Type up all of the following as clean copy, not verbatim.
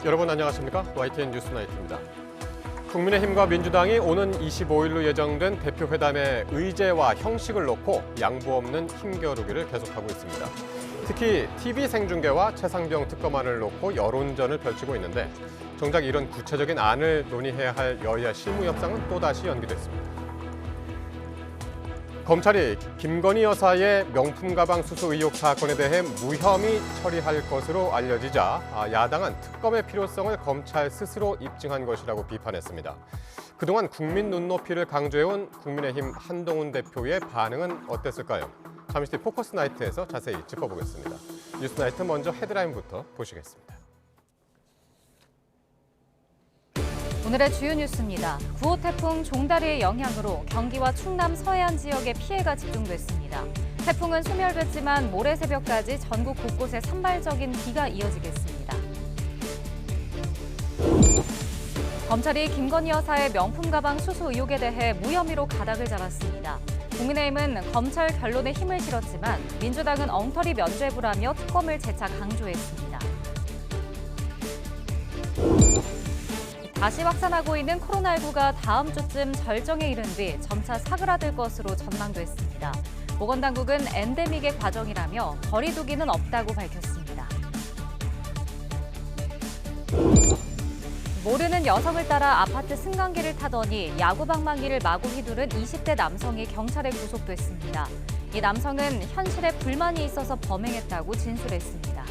여러분 안녕하십니까? YTN 뉴스나이트입니다. 국민의힘과 민주당이 오는 25일로 예정된 대표회담의 의제와 형식을 놓고 양보 없는 힘겨루기를 계속하고 있습니다. 특히 TV 생중계와 최상병 특검안을 놓고 여론전을 펼치고 있는데 정작 이런 구체적인 안을 논의해야 할 여야 실무 협상은 또다시 연기됐습니다. 검찰이 김건희 여사의 명품 가방 수수 의혹 사건에 대해 무혐의 처리할 것으로 알려지자 야당은 특검의 필요성을 검찰 스스로 입증한 것이라고 비판했습니다. 그동안 국민 눈높이를 강조해온 국민의힘 한동훈 대표의 반응은 어땠을까요? 잠시 뒤 포커스 나이트에서 자세히 짚어보겠습니다. 뉴스나이트 먼저 헤드라인부터 보시겠습니다. 오늘의 주요 뉴스입니다. 9호 태풍 종다리의 영향으로 경기와 충남 서해안 지역에 피해가 집중됐습니다. 태풍은 소멸됐지만 모레 새벽까지 전국 곳곳에 산발적인 비가 이어지겠습니다. 검찰이 김건희 여사의 명품 가방 수수 의혹에 대해 무혐의로 가닥을 잡았습니다. 국민의힘은 검찰 결론에 힘을 실었지만 민주당은 엉터리 면죄부라며 특검을 재차 강조했습니다. 다시 확산하고 있는 코로나19가 다음 주쯤 절정에 이른 뒤 점차 사그라들 것으로 전망됐습니다. 보건당국은 엔데믹의 과정이라며 거리 두기는 없다고 밝혔습니다. 모르는 여성을 따라 아파트 승강기를 타더니 야구 방망이를 마구 휘두른 20대 남성이 경찰에 구속됐습니다. 이 남성은 현실에 불만이 있어서 범행했다고 진술했습니다.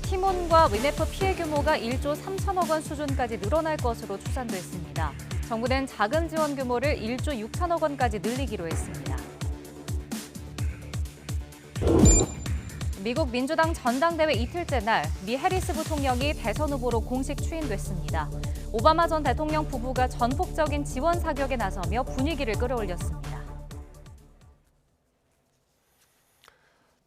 티몬과 위네프 피해 규모가 1조 3천억 원 수준까지 늘어날 것으로 추산됐습니다. 정부는 자금 지원 규모를 1조 6천억 원까지 늘리기로 했습니다. 미국 민주당 전당대회 이틀째 날 미 해리스 부통령이 대선 후보로 공식 추인됐습니다. 오바마 전 대통령 부부가 전폭적인 지원 사격에 나서며 분위기를 끌어올렸습니다.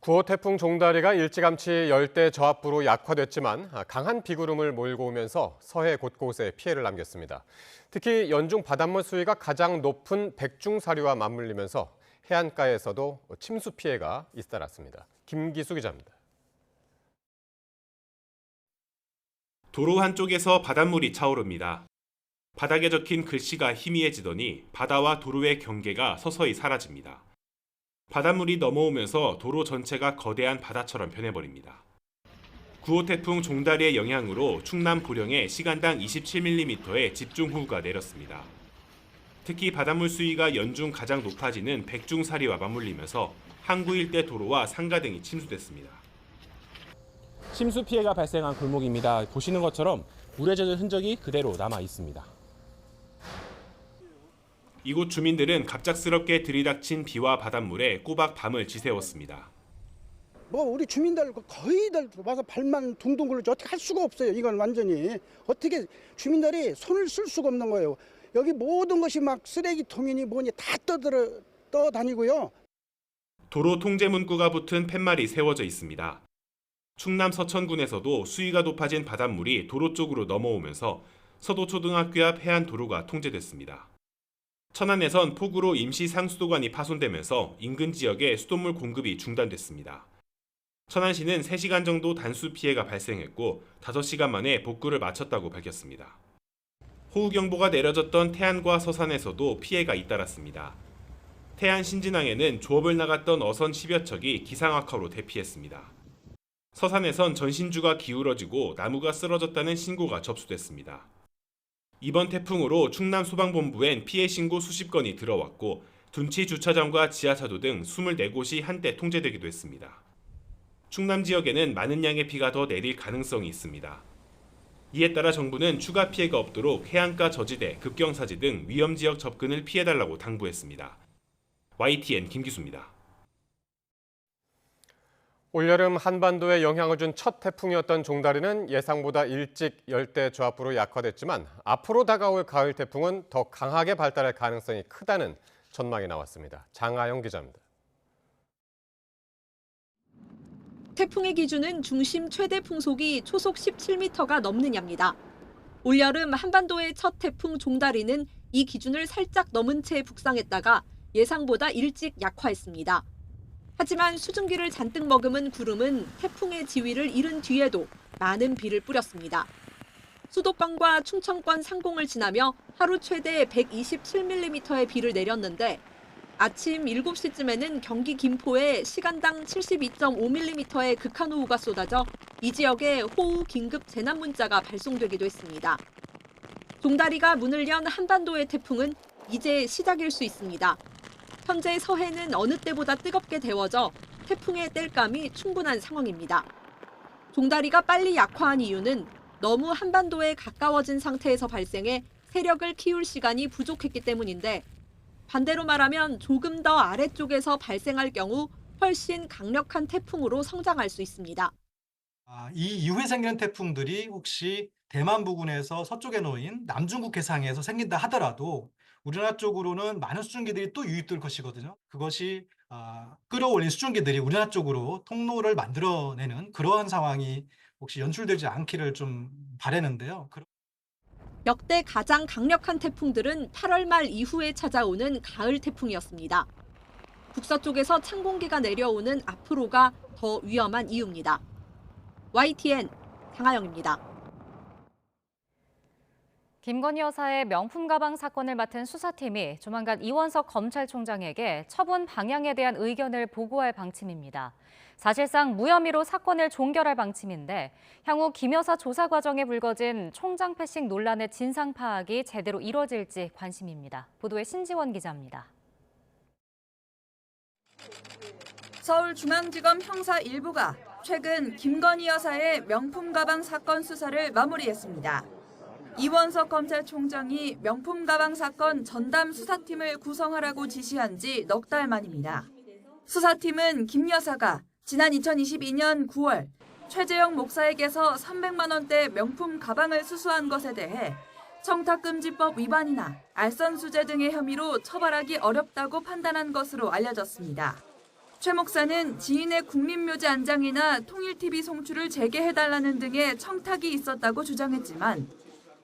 9호 태풍 종다리가 일찌감치 열대 저압부로 약화됐지만 강한 비구름을 몰고 오면서 서해 곳곳에 피해를 남겼습니다. 특히 연중 바닷물 수위가 가장 높은 백중사리와 맞물리면서 해안가에서도 침수 피해가 잇따랐습니다. 김기수 기자입니다. 도로 한쪽에서 바닷물이 차오릅니다. 바닥에 적힌 글씨가 희미해지더니 바다와 도로의 경계가 서서히 사라집니다. 바닷물이 넘어오면서 도로 전체가 거대한 바다처럼 변해버립니다. 9호 태풍 종다리의 영향으로 충남 보령에 시간당 27mm의 집중호우가 내렸습니다. 특히 바닷물 수위가 연중 가장 높아지는 백중사리와 맞물리면서 항구 일대 도로와 상가 등이 침수됐습니다. 침수 피해가 발생한 골목입니다. 보시는 것처럼 물에 젖은 흔적이 그대로 남아 있습니다. 이곳 주민들은 갑작스럽게 들이닥친 비와 바닷물에 꼬박 밤을 지새웠습니다. 우리 주민들 거의들 와서 발만 둥둥 굴르지 어떻게 할 수가 없어요. 이건 완전히 어떻게 주민들이 손을 쓸 수가 없는 거예요. 여기 모든 것이 막 쓰레기통이니 뭐니 다 떠다니고요. 도로 통제 문구가 붙은 팻말이 세워져 있습니다. 충남 서천군에서도 수위가 높아진 바닷물이 도로 쪽으로 넘어오면서 서도초등학교 앞 해안 도로가 통제됐습니다. 천안에선 폭우로 임시 상수도관이 파손되면서 인근 지역에 수돗물 공급이 중단됐습니다. 천안시는 3시간 정도 단수 피해가 발생했고 5시간 만에 복구를 마쳤다고 밝혔습니다. 호우경보가 내려졌던 태안과 서산에서도 피해가 잇따랐습니다. 태안 신진항에는 조업을 나갔던 어선 10여 척이 기상악화로 대피했습니다. 서산에선 전신주가 기울어지고 나무가 쓰러졌다는 신고가 접수됐습니다. 이번 태풍으로 충남 소방본부엔 피해 신고 수십 건이 들어왔고 둔치 주차장과 지하차도 등 24곳이 한때 통제되기도 했습니다. 충남 지역에는 많은 양의 비가 더 내릴 가능성이 있습니다. 이에 따라 정부는 추가 피해가 없도록 해안가 저지대, 급경사지 등 위험 지역 접근을 피해달라고 당부했습니다. YTN 김기수입니다. 올여름 한반도에 영향을 준 첫 태풍이었던 종다리는 예상보다 일찍 열대 저압부로 약화됐지만 앞으로 다가올 가을 태풍은 더 강하게 발달할 가능성이 크다는 전망이 나왔습니다. 장하영 기자입니다. 태풍의 기준은 중심 최대 풍속이 초속 17m가 넘느냐입니다. 올여름 한반도의 첫 태풍 종다리는 이 기준을 살짝 넘은 채 북상했다가 예상보다 일찍 약화했습니다. 하지만 수증기를 잔뜩 머금은 구름은 태풍의 지위를 잃은 뒤에도 많은 비를 뿌렸습니다. 수도권과 충청권 상공을 지나며 하루 최대 127mm의 비를 내렸는데 아침 7시쯤에는 경기 김포에 시간당 72.5mm의 극한호우가 쏟아져 이 지역에 호우 긴급 재난 문자가 발송되기도 했습니다. 종다리가 문을 연 한반도의 태풍은 이제 시작일 수 있습니다. 현재 서해는 어느 때보다 뜨겁게 데워져 태풍의 땔감이 충분한 상황입니다. 종다리가 빨리 약화한 이유는 너무 한반도에 가까워진 상태에서 발생해 세력을 키울 시간이 부족했기 때문인데 반대로 말하면 조금 더 아래쪽에서 발생할 경우 훨씬 강력한 태풍으로 성장할 수 있습니다. 이 이후에 생기는 태풍들이 혹시 대만 부근에서 서쪽에 놓인 남중국 해상에서 생긴다 하더라도 우리나라 쪽으로는 많은 수증기들이 또 유입될 것이거든요. 그것이 끌어올린 수증기들이 우리나라 쪽으로 통로를 만들어내는 그러한 상황이 혹시 연출되지 않기를 좀 바라는데요. 역대 가장 강력한 태풍들은 8월 말 이후에 찾아오는 가을 태풍이었습니다. 북서쪽에서 찬 공기가 내려오는 앞으로가 더 위험한 이유입니다. YTN 장하영입니다. 김건희 여사의 명품 가방 사건을 맡은 수사팀이 조만간 이원석 검찰총장에게 처분 방향에 대한 의견을 보고할 방침입니다. 사실상 무혐의로 사건을 종결할 방침인데 향후 김 여사 조사 과정에 불거진 총장 패싱 논란의 진상 파악이 제대로 이뤄질지 관심입니다. 보도에 신지원 기자입니다. 서울중앙지검 형사 1부가 최근 김건희 여사의 명품 가방 사건 수사를 마무리했습니다. 이원석 검찰총장이 명품 가방 사건 전담 수사팀을 구성하라고 지시한 지 넉 달 만입니다. 수사팀은 김 여사가 지난 2022년 9월 최재형 목사에게서 300만 원대 명품 가방을 수수한 것에 대해 청탁금지법 위반이나 알선수재 등의 혐의로 처벌하기 어렵다고 판단한 것으로 알려졌습니다. 최 목사는 지인의 국립묘지 안장이나 통일TV 송출을 재개해달라는 등의 청탁이 있었다고 주장했지만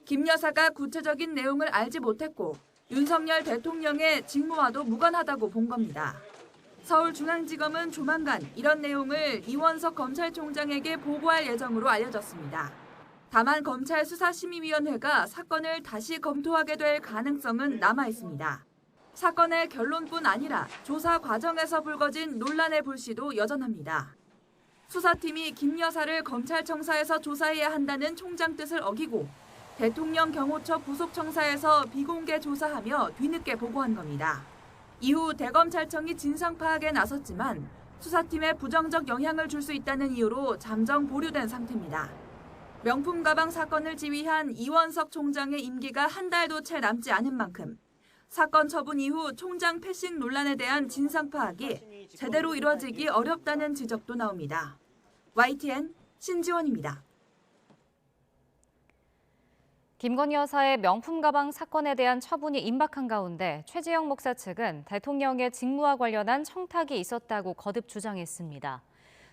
김 여사가 구체적인 내용을 알지 못했고 윤석열 대통령의 직무와도 무관하다고 본 겁니다. 서울중앙지검은 조만간 이런 내용을 이원석 검찰총장에게 보고할 예정으로 알려졌습니다. 다만 검찰 수사심의위원회가 사건을 다시 검토하게 될 가능성은 남아 있습니다. 사건의 결론뿐 아니라 조사 과정에서 불거진 논란의 불씨도 여전합니다. 수사팀이 김 여사를 검찰청사에서 조사해야 한다는 총장 뜻을 어기고 대통령 경호처 부속청사에서 비공개 조사하며 뒤늦게 보고한 겁니다. 이후 대검찰청이 진상 파악에 나섰지만 수사팀에 부정적 영향을 줄 수 있다는 이유로 잠정 보류된 상태입니다. 명품 가방 사건을 지휘한 이원석 총장의 임기가 한 달도 채 남지 않은 만큼 사건 처분 이후 총장 패싱 논란에 대한 진상 파악이 제대로 이뤄지기 어렵다는 지적도 나옵니다. YTN 신지원입니다. 김건희 여사의 명품 가방 사건에 대한 처분이 임박한 가운데 최재형 목사 측은 대통령의 직무와 관련한 청탁이 있었다고 거듭 주장했습니다.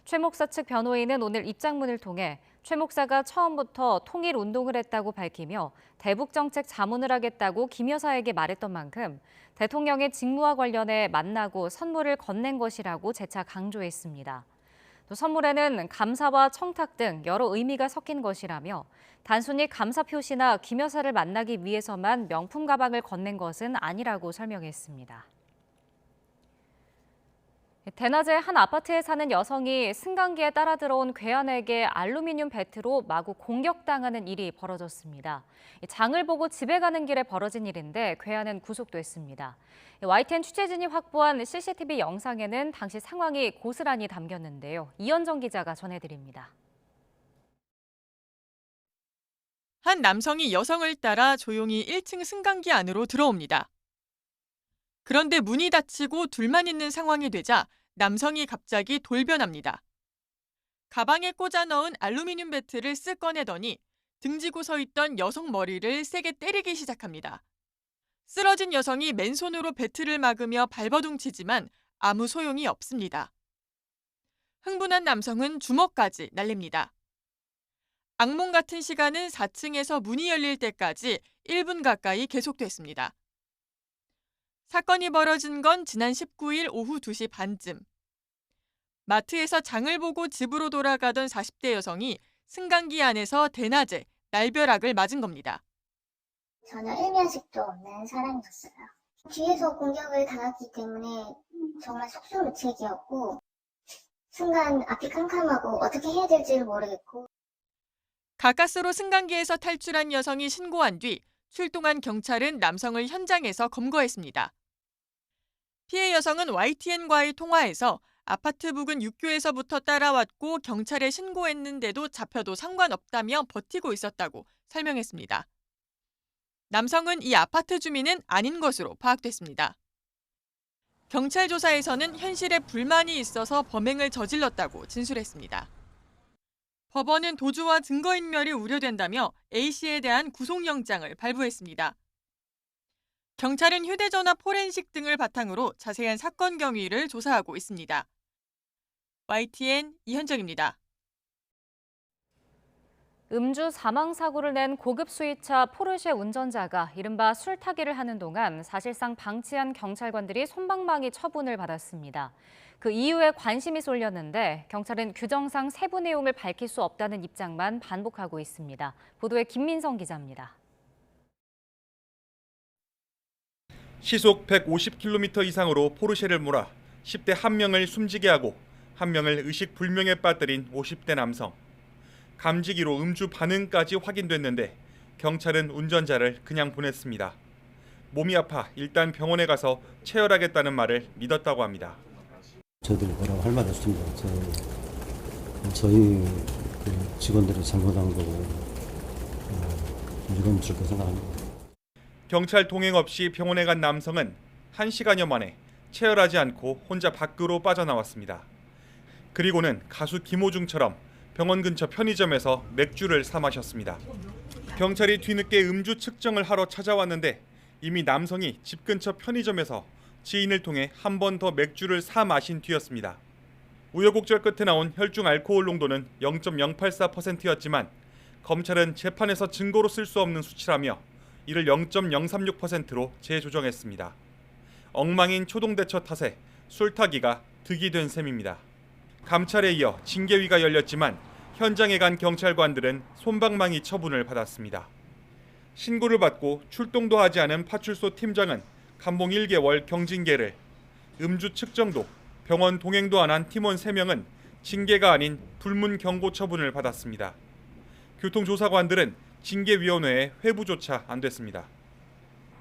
최 목사 측 변호인은 오늘 입장문을 통해 최 목사가 처음부터 통일운동을 했다고 밝히며 대북정책 자문을 하겠다고 김 여사에게 말했던 만큼 대통령의 직무와 관련해 만나고 선물을 건넨 것이라고 재차 강조했습니다. 또 선물에는 감사와 청탁 등 여러 의미가 섞인 것이라며 단순히 감사 표시나 김 여사를 만나기 위해서만 명품 가방을 건넨 것은 아니라고 설명했습니다. 대낮에 한 아파트에 사는 여성이 승강기에 따라 들어온 괴한에게 알루미늄 배트로 마구 공격당하는 일이 벌어졌습니다. 장을 보고 집에 가는 길에 벌어진 일인데 괴한은 구속됐습니다. YTN 취재진이 확보한 CCTV 영상에는 당시 상황이 고스란히 담겼는데요. 이현정 기자가 전해드립니다. 한 남성이 여성을 따라 조용히 1층 승강기 안으로 들어옵니다. 그런데 문이 닫히고 둘만 있는 상황이 되자 남성이 갑자기 돌변합니다. 가방에 꽂아 넣은 알루미늄 배트를 쓱 꺼내더니 등지고 서 있던 여성 머리를 세게 때리기 시작합니다. 쓰러진 여성이 맨손으로 배트를 막으며 발버둥치지만 아무 소용이 없습니다. 흥분한 남성은 주먹까지 날립니다. 악몽 같은 시간은 4층에서 문이 열릴 때까지 1분 가까이 계속됐습니다. 사건이 벌어진 건 지난 19일 오후 2시 반쯤. 마트에서 장을 보고 집으로 돌아가던 40대 여성이 승강기 안에서 대낮에 날벼락을 맞은 겁니다. 전혀 일면식도 없는 사람이었어요. 뒤에서 공격을 당했기 때문에 정말 속수무책이었고 순간 앞이 캄캄하고 어떻게 해야 될지를 모르겠고. 가까스로 승강기에서 탈출한 여성이 신고한 뒤 출동한 경찰은 남성을 현장에서 검거했습니다. 피해 여성은 YTN과의 통화에서 아파트 부근 육교에서부터 따라왔고 경찰에 신고했는데도 잡혀도 상관없다며 버티고 있었다고 설명했습니다. 남성은 이 아파트 주민은 아닌 것으로 파악됐습니다. 경찰 조사에서는 현실에 불만이 있어서 범행을 저질렀다고 진술했습니다. 법원은 도주와 증거인멸이 우려된다며 A씨에 대한 구속영장을 발부했습니다. 경찰은 휴대전화 포렌식 등을 바탕으로 자세한 사건 경위를 조사하고 있습니다. YTN 이현정입니다. 음주 사망 사고를 낸 고급 수입차 포르쉐 운전자가 이른바 술타기를 하는 동안 사실상 방치한 경찰관들이 솜방망이 처분을 받았습니다. 그 이유에 관심이 쏠렸는데 경찰은 규정상 세부 내용을 밝힐 수 없다는 입장만 반복하고 있습니다. 보도에 김민성 기자입니다. 시속 150km 이상으로 포르쉐를 몰아 10대 한 명을 숨지게 하고 한 명을 의식불명에 빠뜨린 50대 남성. 감지기로 음주 반응까지 확인됐는데 경찰은 운전자를 그냥 보냈습니다. 몸이 아파 일단 병원에 가서 체열하겠다는 말을 믿었다고 합니다. 저희들이 뭐라고 할 말 없습니다. 저희 직원들이 잘못한 거고 유감스럽게 생각합니다. 경찰 동행 없이 병원에 간 남성은 1시간여 만에 체열하지 않고 혼자 밖으로 빠져나왔습니다. 그리고는 가수 김호중처럼 병원 근처 편의점에서 맥주를 사 마셨습니다. 경찰이 뒤늦게 음주 측정을 하러 찾아왔는데 이미 남성이 집 근처 편의점에서 지인을 통해 한 번 더 맥주를 사 마신 뒤였습니다. 우여곡절 끝에 나온 혈중 알코올 농도는 0.084%였지만 검찰은 재판에서 증거로 쓸 수 없는 수치라며 이를 0.036%로 재조정했습니다. 엉망인 초동대처 탓에 술타기가 득이 된 셈입니다. 감찰에 이어 징계위가 열렸지만 현장에 간 경찰관들은 솜방망이 처분을 받았습니다. 신고를 받고 출동도 하지 않은 파출소 팀장은 감봉 1개월 경징계를, 음주 측정도, 병원 동행도 안 한 팀원 3명은 징계가 아닌 불문 경고 처분을 받았습니다. 교통조사관들은 징계위원회에 회부조차 안 됐습니다.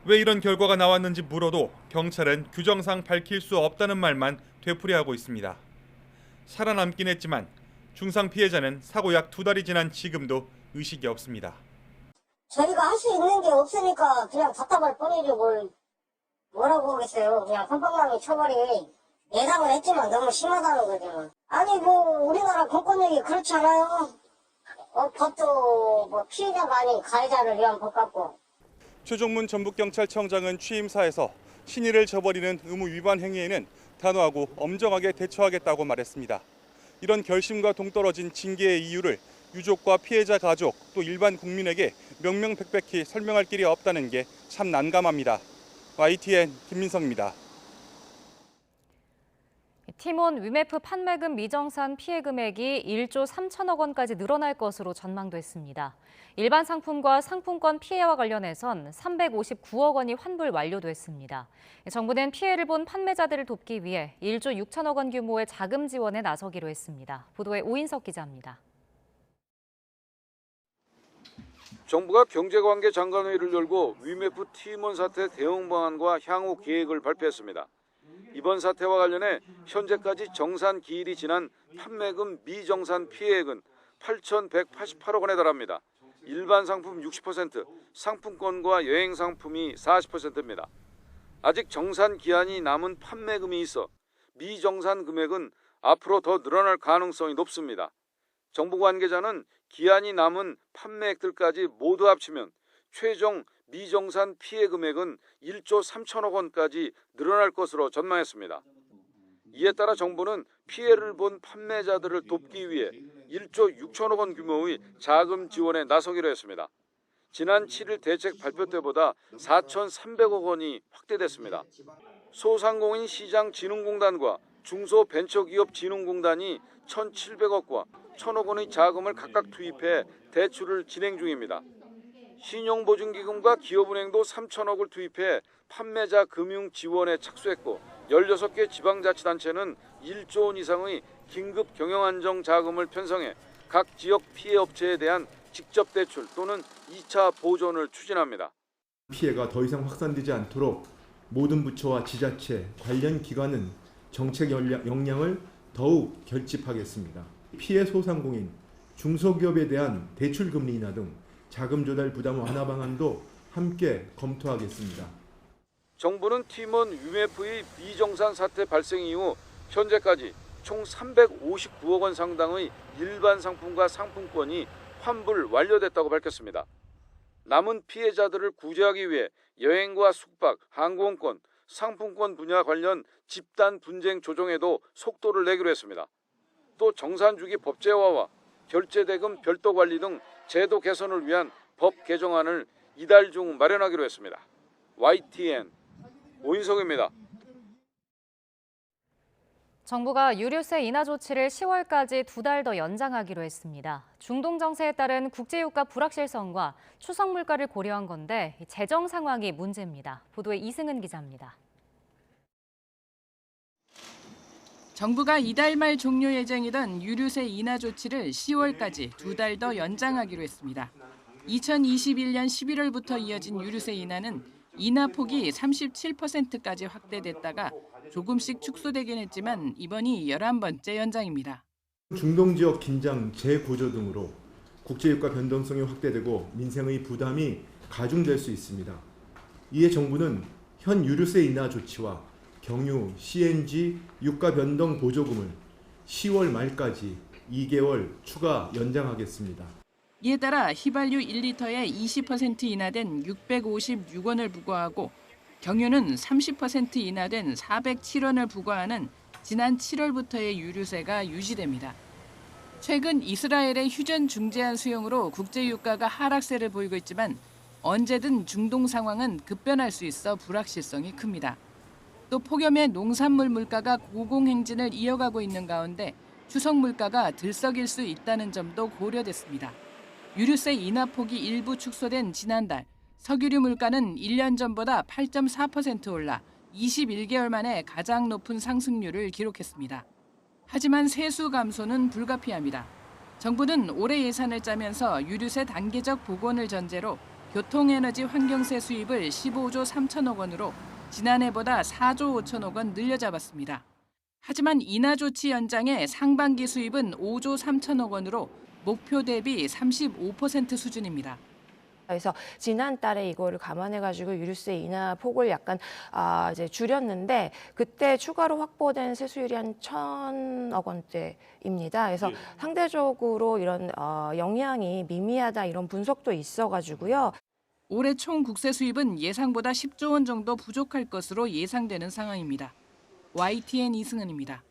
왜 이런 결과가 나왔는지 물어도 경찰은 규정상 밝힐 수 없다는 말만 되풀이하고 있습니다. 살아남긴 했지만 중상 피해자는 사고 약 2달이 지난 지금도 의식이 없습니다. 저희가 할 수 있는 게 없으니까 그냥 답답할 뿐이지 뭐라고 하겠어요. 그냥 솜방망이 처벌이 예상을 했지만 너무 심하다는 거죠. 아니 우리나라 공권력이 그렇지 않아요. 법도 피해자가 아닌 가해자를 위한 법 같고. 최종문 전북경찰청장은 취임사에서 신의를 저버리는 의무 위반 행위에는 단호하고 엄정하게 대처하겠다고 말했습니다. 이런 결심과 동떨어진 징계의 이유를 유족과 피해자 가족 또 일반 국민에게 명명백백히 설명할 길이 없다는 게 참 난감합니다. YTN 김민성입니다. 티몬 위메프 판매금 미정산 피해 금액이 1조 3천억 원까지 늘어날 것으로 전망됐습니다. 일반 상품과 상품권 피해와 관련해선 359억 원이 환불 완료됐습니다. 정부는 피해를 본 판매자들을 돕기 위해 1조 6천억 원 규모의 자금 지원에 나서기로 했습니다. 보도에 오인석 기자입니다. 정부가 경제관계 장관회의를 열고 위메프 티몬 사태 대응 방안과 향후 계획을 발표했습니다. 이번 사태와 관련해 현재까지 정산 기일이 지난 판매금 미정산 피해액은 8,188억 원에 달합니다. 일반 상품 60%, 상품권과 여행 상품이 40%입니다. 아직 정산 기한이 남은 판매금이 있어 미정산 금액은 앞으로 더 늘어날 가능성이 높습니다. 정부 관계자는 기한이 남은 판매액들까지 모두 합치면 최종 미정산 피해 금액은 1조 3천억 원까지 늘어날 것으로 전망했습니다. 이에 따라 정부는 피해를 본 판매자들을 돕기 위해 1조 6천억 원 규모의 자금 지원에 나서기로 했습니다. 지난 7일 대책 발표 때보다 4,300억 원이 확대됐습니다. 소상공인 시장진흥공단과 중소벤처기업진흥공단이 1,700억과 1,000억 원의 자금을 각각 투입해 대출을 진행 중입니다. 신용보증기금과 기업은행도 3,000억을 투입해 판매자 금융 지원에 착수했고 16개 지방자치단체는 1조 원 이상의 긴급 경영안정 자금을 편성해 각 지역 피해 업체에 대한 직접 대출 또는 2차 보존을 추진합니다. 피해가 더 이상 확산되지 않도록 모든 부처와 지자체, 관련 기관은 정책 역량을 더욱 결집하겠습니다. 피해 소상공인, 중소기업에 대한 대출 금리 인하 등 자금 조달 부담 완화 방안도 함께 검토하겠습니다. 정부는 팀원 UMF의 비정상 사태 발생 이후 현재까지 총 359억 원 상당의 일반 상품과 상품권이 환불 완료됐다고 밝혔습니다. 남은 피해자들을 구제하기 위해 여행과 숙박, 항공권, 상품권 분야 관련 집단 분쟁 조정에도 속도를 내기로 했습니다. 또 정산주기 법제화와 결제대금 별도 관리 등 제도 개선을 위한 법 개정안을 이달 중 마련하기로 했습니다. YTN 오인성입니다. 정부가 유류세 인하 조치를 10월까지 2달 더 연장하기로 했습니다. 중동 정세에 따른 국제유가 불확실성과 추석 물가를 고려한 건데 재정 상황이 문제입니다. 보도에 이승은 기자입니다. 정부가 이달 말 종료 예정이던 유류세 인하 조치를 10월까지 2달 더 연장하기로 했습니다. 2021년 11월부터 이어진 유류세 인하는 인하 폭이 37%까지 확대됐다가 조금씩 축소되긴 했지만 이번이 11번째 연장입니다. 중동 지역 긴장 재고조 등으로 국제유가 변동성이 확대되고 민생의 부담이 가중될 수 있습니다. 이에 정부는 현 유류세 인하 조치와 경유, CNG, 유가 변동 보조금을 10월 말까지 2개월 추가 연장하겠습니다. 이에 따라 휘발유 1리터에 20% 인하된 656원을 부과하고 경유는 30% 인하된 407원을 부과하는 지난 7월부터의 유류세가 유지됩니다. 최근 이스라엘의 휴전 중재안 수용으로 국제유가가 하락세를 보이고 있지만 언제든 중동 상황은 급변할 수 있어 불확실성이 큽니다. 또 폭염에 농산물 물가가 고공행진을 이어가고 있는 가운데 추석 물가가 들썩일 수 있다는 점도 고려됐습니다. 유류세 인하 폭이 일부 축소된 지난달 석유류 물가는 1년 전보다 8.4% 올라 21개월 만에 가장 높은 상승률을 기록했습니다. 하지만 세수 감소는 불가피합니다. 정부는 올해 예산을 짜면서 유류세 단계적 복원을 전제로 교통에너지 환경세 수입을 15조 3천억 원으로 지난해보다 4조 5천억 원 늘려잡았습니다. 하지만 인하 조치 연장에 상반기 수입은 5조 3천억 원으로 목표 대비 35% 수준입니다. 그래서 지난달에 이거를 감안해가지고 유류세 인하 폭을 약간 이제 줄였는데 그때 추가로 확보된 세수율이 한 1,000억 원대입니다. 그래서 상대적으로 이런 영향이 미미하다 이런 분석도 있어가지고요. 올해 총 국세 수입은 예상보다 10조 원 정도 부족할 것으로 예상되는 상황입니다. YTN 이승은입니다.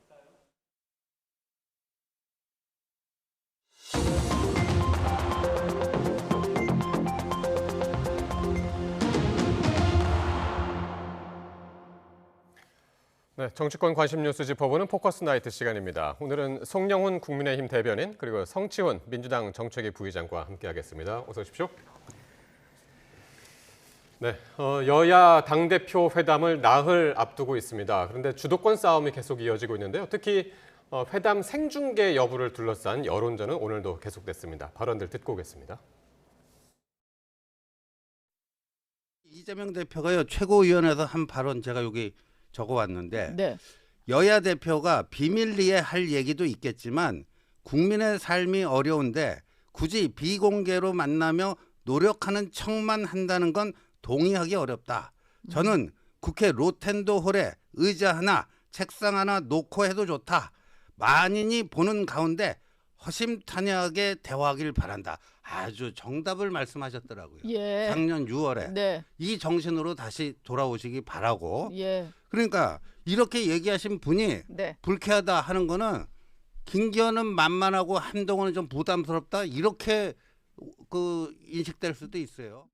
네, 정치권 관심 뉴스 짚어보는 포커스 나이트 시간입니다. 오늘은 송영훈 국민의힘 대변인 그리고 성치훈 민주당 정책위 부의장과 함께하겠습니다. 어서 오십시오. 네, 여야 당대표 회담을 나흘 앞두고 있습니다. 그런데 주도권 싸움이 계속 이어지고 있는데요. 특히 회담 생중계 여부를 둘러싼 여론전은 오늘도 계속됐습니다. 발언들 듣고 오겠습니다. 이재명 대표가요 최고위원회에서 한 발언 제가 여기 적어왔는데 네. 여야 대표가 비밀리에 할 얘기도 있겠지만 국민의 삶이 어려운데 굳이 비공개로 만나며 노력하는 척만 한다는 건 동의하기 어렵다. 저는 국회 로텐도 홀에 의자 하나, 책상 하나 놓고 해도 좋다. 만인이 보는 가운데 허심탄회하게 대화하길 바란다. 아주 정답을 말씀하셨더라고요. 예. 작년 6월에. 네. 이 정신으로 다시 돌아오시기 바라고. 예. 그러니까 이렇게 얘기하신 분이 네. 불쾌하다 하는 거는 김기현은 만만하고 한동훈은 좀 부담스럽다 이렇게 인식될 수도 있어요.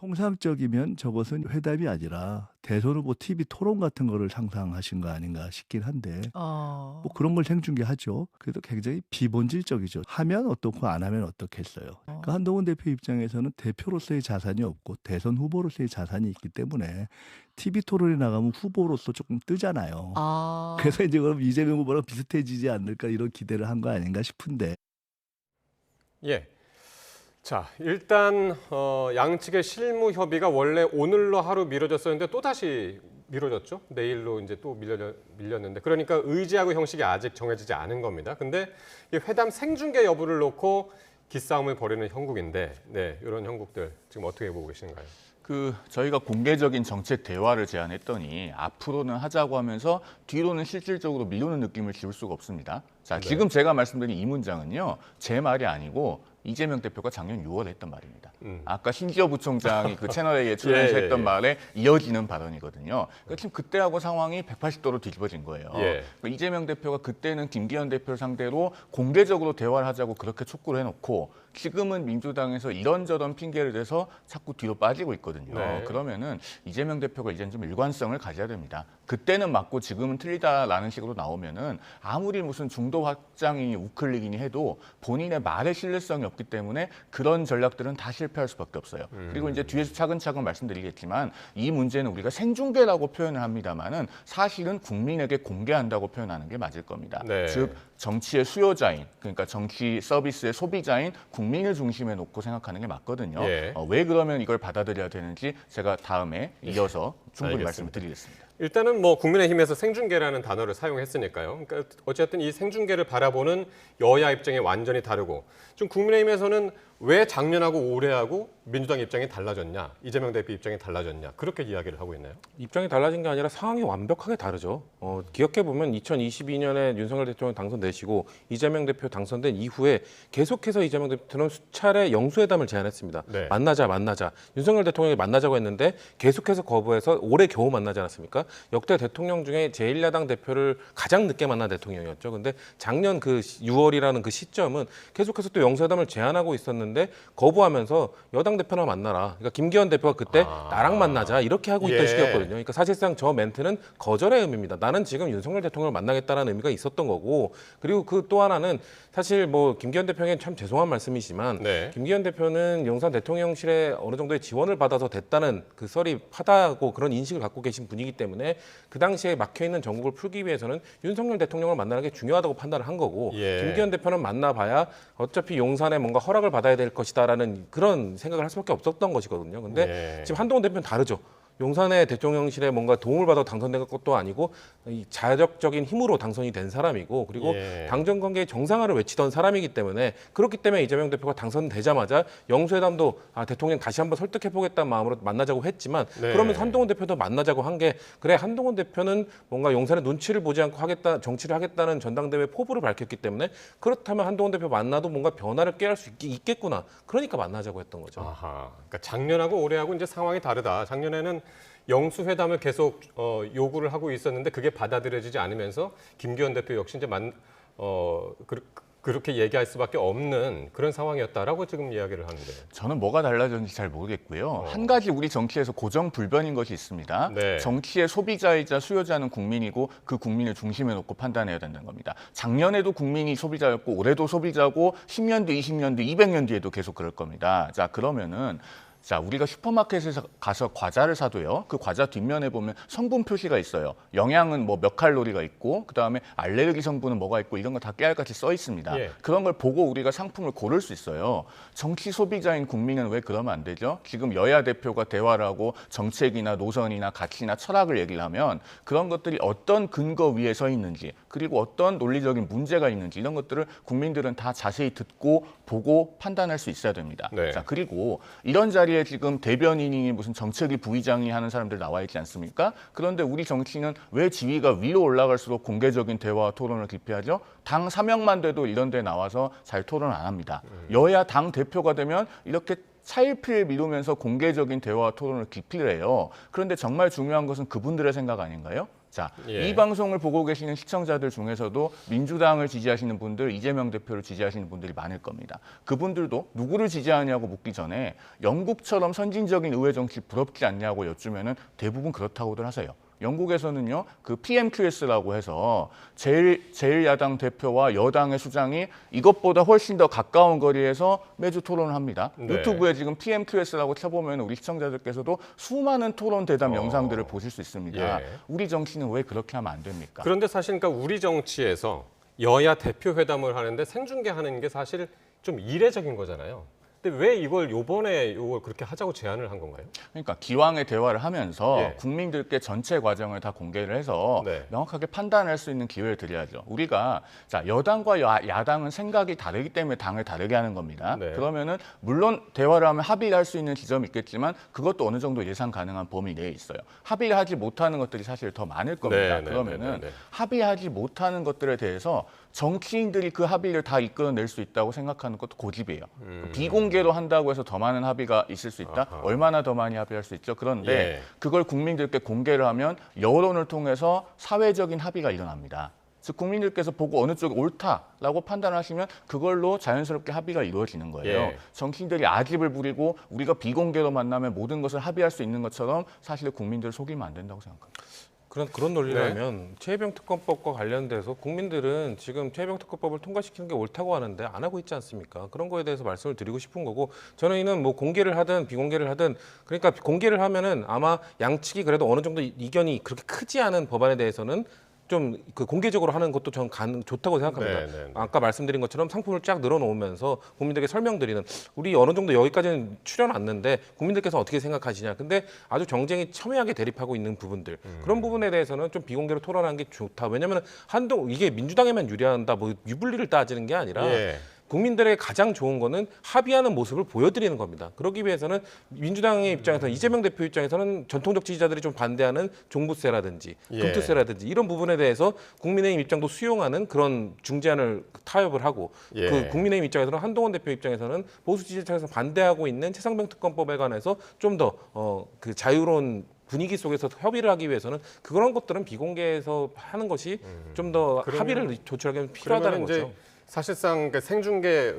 통상적이면 저것은 회담이 아니라 대선 후보 TV 토론 같은 거를 상상하신 거 아닌가 싶긴 한데 뭐 그런 걸 생중계하죠. 그래도 굉장히 비본질적이죠. 하면 어떻고 안 하면 어떻겠어요. 그러니까 한동훈 대표 입장에서는 대표로서의 자산이 없고 대선 후보로서의 자산이 있기 때문에 TV 토론에 나가면 후보로서 조금 뜨잖아요. 그래서 이제 그럼 이재명 후보랑 비슷해지지 않을까 이런 기대를 한 거 아닌가 싶은데. 예. 자, 일단 양측의 실무 협의가 원래 오늘로 하루 미뤄졌었는데 또 다시 미뤄졌죠. 내일로 이제 또 밀렸는데 그러니까 의제하고 형식이 아직 정해지지 않은 겁니다. 근데 이 회담 생중계 여부를 놓고 기싸움을 벌이는 형국인데, 네, 이런 형국들 지금 어떻게 보고 계신가요? 저희가 공개적인 정책 대화를 제안했더니 앞으로는 하자고 하면서 뒤로는 실질적으로 미루는 느낌을 지울 수가 없습니다. 자, 지금 제가 말씀드린 이 문장은요, 제 말이 아니고 이재명 대표가 작년 6월에 했던 말입니다. 아까 신지어 부총장이 그 채널A에 출연해서 했던 말에 이어지는 발언이거든요. 그러니까 지금 그때하고 상황이 180도로 뒤집어진 거예요. 그러니까 이재명 대표가 그때는 김기현 대표를 상대로 공개적으로 대화를 하자고 그렇게 촉구를 해놓고 지금은 민주당에서 이런저런 핑계를 대서 자꾸 뒤로 빠지고 있거든요. 그러면은 이재명 대표가 이제는 좀 일관성을 가져야 됩니다. 그때는 맞고 지금은 틀리다라는 식으로 나오면은 아무리 무슨 중도 확장이니 우클릭이니 해도 본인의 말의 신뢰성이 없기 때문에 그런 전략들은 다 실패할 수밖에 없어요. 그리고 이제 뒤에서 차근차근 말씀드리겠지만 이 문제는 우리가 생중계라고 표현을 합니다만은 사실은 국민에게 공개한다고 표현하는 게 맞을 겁니다. 즉 정치의 수요자인, 그러니까 정치 서비스의 소비자인 국민을 중심에 놓고 생각하는 게 맞거든요. 왜 그러면 이걸 받아들여야 되는지 제가 다음에 이어서 충분히 말씀을 드리겠습니다. 일단은 뭐 국민의힘에서 생중계라는 단어를 사용했으니까요. 그러니까 어쨌든 이 생중계를 바라보는 여야 입장이 완전히 다르고 지금 국민의힘에서는 왜 작년하고 올해하고 민주당 입장이 달라졌냐, 이재명 대표 입장이 달라졌냐 그렇게 이야기를 하고 있나요? 입장이 달라진 게 아니라 상황이 완벽하게 다르죠. 기억해보면 2022년에 윤석열 대통령 당선되시고 이재명 대표 당선된 이후에 계속해서 이재명 대표는 수차례 영수회담을 제안했습니다. 만나자. 윤석열 대통령이 만나자고 했는데 계속해서 거부해서 올해 겨우 만나지 않았습니까? 역대 대통령 중에 제1야당 대표를 가장 늦게 만난 대통령이었죠. 근데 작년 그 6월이라는 그 시점은 계속해서 또 영수회담을 제안하고 있었는데 거부하면서 여당 대표나 만나라. 그러니까 김기현 대표가 그때 나랑 만나자 이렇게 하고 있던 시기였거든요. 그러니까 사실상 저 멘트는 거절의 의미입니다. 나는 지금 윤석열 대통령을 만나겠다는 의미가 있었던 거고 그리고 그 또 하나는 사실 뭐 김기현 대표에게 참 죄송한 말씀이지만 김기현 대표는 용산 대통령실에 어느 정도의 지원을 받아서 됐다는 그 썰이 하다고 그런 인식을 갖고 계신 분이기 때문에 그 당시에 막혀있는 전국을 풀기 위해서는 윤석열 대통령을 만나는 게 중요하다고 판단을 한 거고 김기현 대표는 만나봐야 어차피 용산에 뭔가 허락을 받아야 될 것이다라는 그런 생각을 할 수밖에 없었던 것이거든요. 근데 지금 한동훈 대표는 다르죠. 용산의 대통령실에 뭔가 도움을 받아 당선된 것도 아니고 이 자력적인 힘으로 당선이 된 사람이고 그리고 당정 관계의 정상화를 외치던 사람이기 때문에 그렇기 때문에 이재명 대표가 당선되자마자 영수회담도 대통령 다시 한번 설득해보겠다는 마음으로 만나자고 했지만 그러면서 한동훈 대표도 만나자고 한 게 그래 한동훈 대표는 뭔가 용산의 눈치를 보지 않고 정치를 하겠다는 전당대회 포부를 밝혔기 때문에 그렇다면 한동훈 대표 만나도 뭔가 변화를 꾀할 수 있겠구나. 그러니까 만나자고 했던 거죠. 그러니까 작년하고 올해하고 이제 상황이 다르다. 작년에는 영수회담을 계속 요구를 하고 있었는데 그게 받아들여지지 않으면서 김기현 대표 역시 이제 그렇게 얘기할 수밖에 없는 그런 상황이었다라고 지금 이야기를 하는데 저는 뭐가 달라졌는지 잘 모르겠고요. 한 가지 우리 정치에서 고정불변인 것이 있습니다. 정치의 소비자이자 수요자는 국민이고 그 국민을 중심에 놓고 판단해야 된다는 겁니다. 작년에도 국민이 소비자였고 올해도 소비자고 10년 뒤, 20년 뒤, 200년 뒤에도 계속 그럴 겁니다. 자, 그러면은 우리가 슈퍼마켓에서 가서 과자를 사도요. 그 과자 뒷면에 보면 성분 표시가 있어요. 영양은 뭐 몇 칼로리가 있고 그다음에 알레르기 성분은 뭐가 있고 이런 거 다 깨알같이 써 있습니다. 그런 걸 보고 우리가 상품을 고를 수 있어요. 정치 소비자인 국민은 왜 그러면 안 되죠? 지금 여야 대표가 대화를 하고 정책이나 노선이나 가치나 철학을 얘기를 하면 그런 것들이 어떤 근거 위에 서 있는지 그리고 어떤 논리적인 문제가 있는지 이런 것들을 국민들은 다 자세히 듣고 보고 판단할 수 있어야 됩니다. 자, 그리고 이런 자리에 지금 대변인이 무슨 정책위 부의장이 하는 사람들 나와 있지 않습니까? 그런데 우리 정치는 왜 지위가 위로 올라갈수록 공개적인 대화와 토론을 기피하죠? 당 사명만 돼도 이런 데 나와서 잘 토론 안 합니다. 여야 당 대표가 되면 이렇게 차일피일 미루면서 공개적인 대화와 토론을 기피를 해요. 그런데 정말 중요한 것은 그분들의 생각 아닌가요? 자, 예. 이 방송을 보고 계시는 시청자들 중에서도 민주당을 지지하시는 분들, 이재명 대표를 지지하시는 분들이 많을 겁니다. 그분들도 누구를 지지하냐고 묻기 전에 영국처럼 선진적인 의회 정치 부럽지 않냐고 여쭈면은 대부분 그렇다고들 하세요. 영국에서는요, 그 PMQS라고 해서 제1야당 대표와 여당의 수장이 이것보다 훨씬 더 가까운 거리에서 매주 토론을 합니다. 네. 유튜브에 지금 PMQS라고 쳐보면 우리 시청자들께서도 수많은 토론 대담 영상들을 보실 수 있습니다. 예. 우리 정치는 왜 그렇게 하면 안 됩니까? 그런데 사실 그러니까 우리 정치에서 여야 대표 회담을 하는데 생중계하는 게 사실 좀 이례적인 거잖아요. 근데 왜 이걸 이번에 그렇게 하자고 제안을 한 건가요? 그러니까 기왕의 대화를 하면서 예. 국민들께 전체 과정을 다 공개를 해서 네. 명확하게 판단할 수 있는 기회를 드려야죠. 우리가 자 여당과 야당은 생각이 다르기 때문에 당을 다르게 하는 겁니다. 네. 그러면은 물론 대화를 하면 합의를 할 수 있는 지점이 있겠지만 그것도 어느 정도 예상 가능한 범위 내에 있어요. 합의를 하지 못하는 것들이 사실 더 많을 겁니다. 네, 네, 그러면은 네, 네. 합의하지 못하는 것들에 대해서 정치인들이 그 합의를 다 이끌어낼 수 있다고 생각하는 것도 고집이에요. 비공개로 한다고 해서 더 많은 합의가 있을 수 있다? 아하. 얼마나 더 많이 합의할 수 있죠? 그런데 예. 그걸 국민들께 공개를 하면 여론을 통해서 사회적인 합의가 일어납니다. 즉 국민들께서 보고 어느 쪽이 옳다라고 판단하시면 그걸로 자연스럽게 합의가 이루어지는 거예요. 예. 정치인들이 아집을 부리고 우리가 비공개로 만나면 모든 것을 합의할 수 있는 것처럼 사실 국민들을 속이면 안 된다고 생각합니다. 그런 논리라면 최혜병 특검법과 관련돼서 국민들은 지금 최혜병 특검법을 통과시키는 게 옳다고 하는데 안 하고 있지 않습니까? 그런 거에 대해서 말씀을 드리고 싶은 거고 저는 뭐 공개를 하든 비공개를 하든 그러니까 공개를 하면은 아마 양측이 그래도 어느 정도 이견이 그렇게 크지 않은 법안에 대해서는 좀 그 공개적으로 하는 것도 저는 좋다고 생각합니다. 네, 네, 네. 아까 말씀드린 것처럼 상품을 쫙 늘어놓으면서 국민들에게 설명드리는 우리 어느 정도 여기까지는 출연 왔는데 국민들께서 어떻게 생각하시냐. 근데 아주 정쟁이 첨예하게 대립하고 있는 부분들 그런 부분에 대해서는 좀 비공개로 토론하는 게 좋다. 왜냐하면 이게 민주당에만 유리한다. 뭐 유불리를 따지는 게 아니라 예. 국민들의 가장 좋은 거는 합의하는 모습을 보여드리는 겁니다. 그러기 위해서는 민주당의 입장에서 이재명 대표 입장에서는 전통적 지지자들이 좀 반대하는 종부세라든지 예. 금투세라든지 이런 부분에 대해서 국민의힘 입장도 수용하는 그런 중재안을 타협을 하고 예. 그 국민의힘 입장에서는 한동훈 대표 입장에서는 보수 지지층에서 반대하고 있는 최상병 특검법에 관해서 좀 더 그 자유로운 분위기 속에서 협의를 하기 위해서는 그런 것들은 비공개해서 하는 것이 좀 더 합의를 조출하기 필요하다는 그러면 이제 거죠. 사실상 그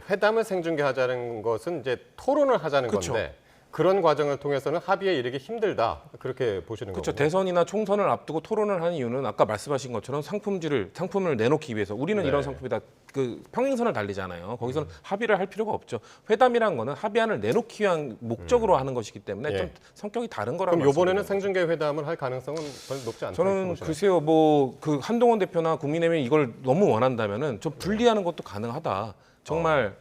회담을 생중계하자는 것은 이제 토론을 하자는 그쵸. 건데 그런 과정을 통해서는 합의에 이르기 힘들다 그렇게 보시는 그렇죠. 거죠. 대선이나 총선을 앞두고 토론을 하는 이유는 아까 말씀하신 것처럼 상품을 내놓기 위해서 우리는 네. 이런 상품이다. 그 평행선을 달리잖아요. 거기서는 합의를 할 필요가 없죠. 회담이란 거는 합의안을 내놓기 위한 목적으로 하는 것이기 때문에 예. 좀 성격이 다른 거라고 그럼 이번에는 말씀드리는 생중계 회담을 할 가능성은 별로 높지 않다. 저는 글쎄요, 뭐 그 한동훈 대표나 국민의힘이 이걸 너무 원한다면은 좀 분리하는 것도 가능하다. 정말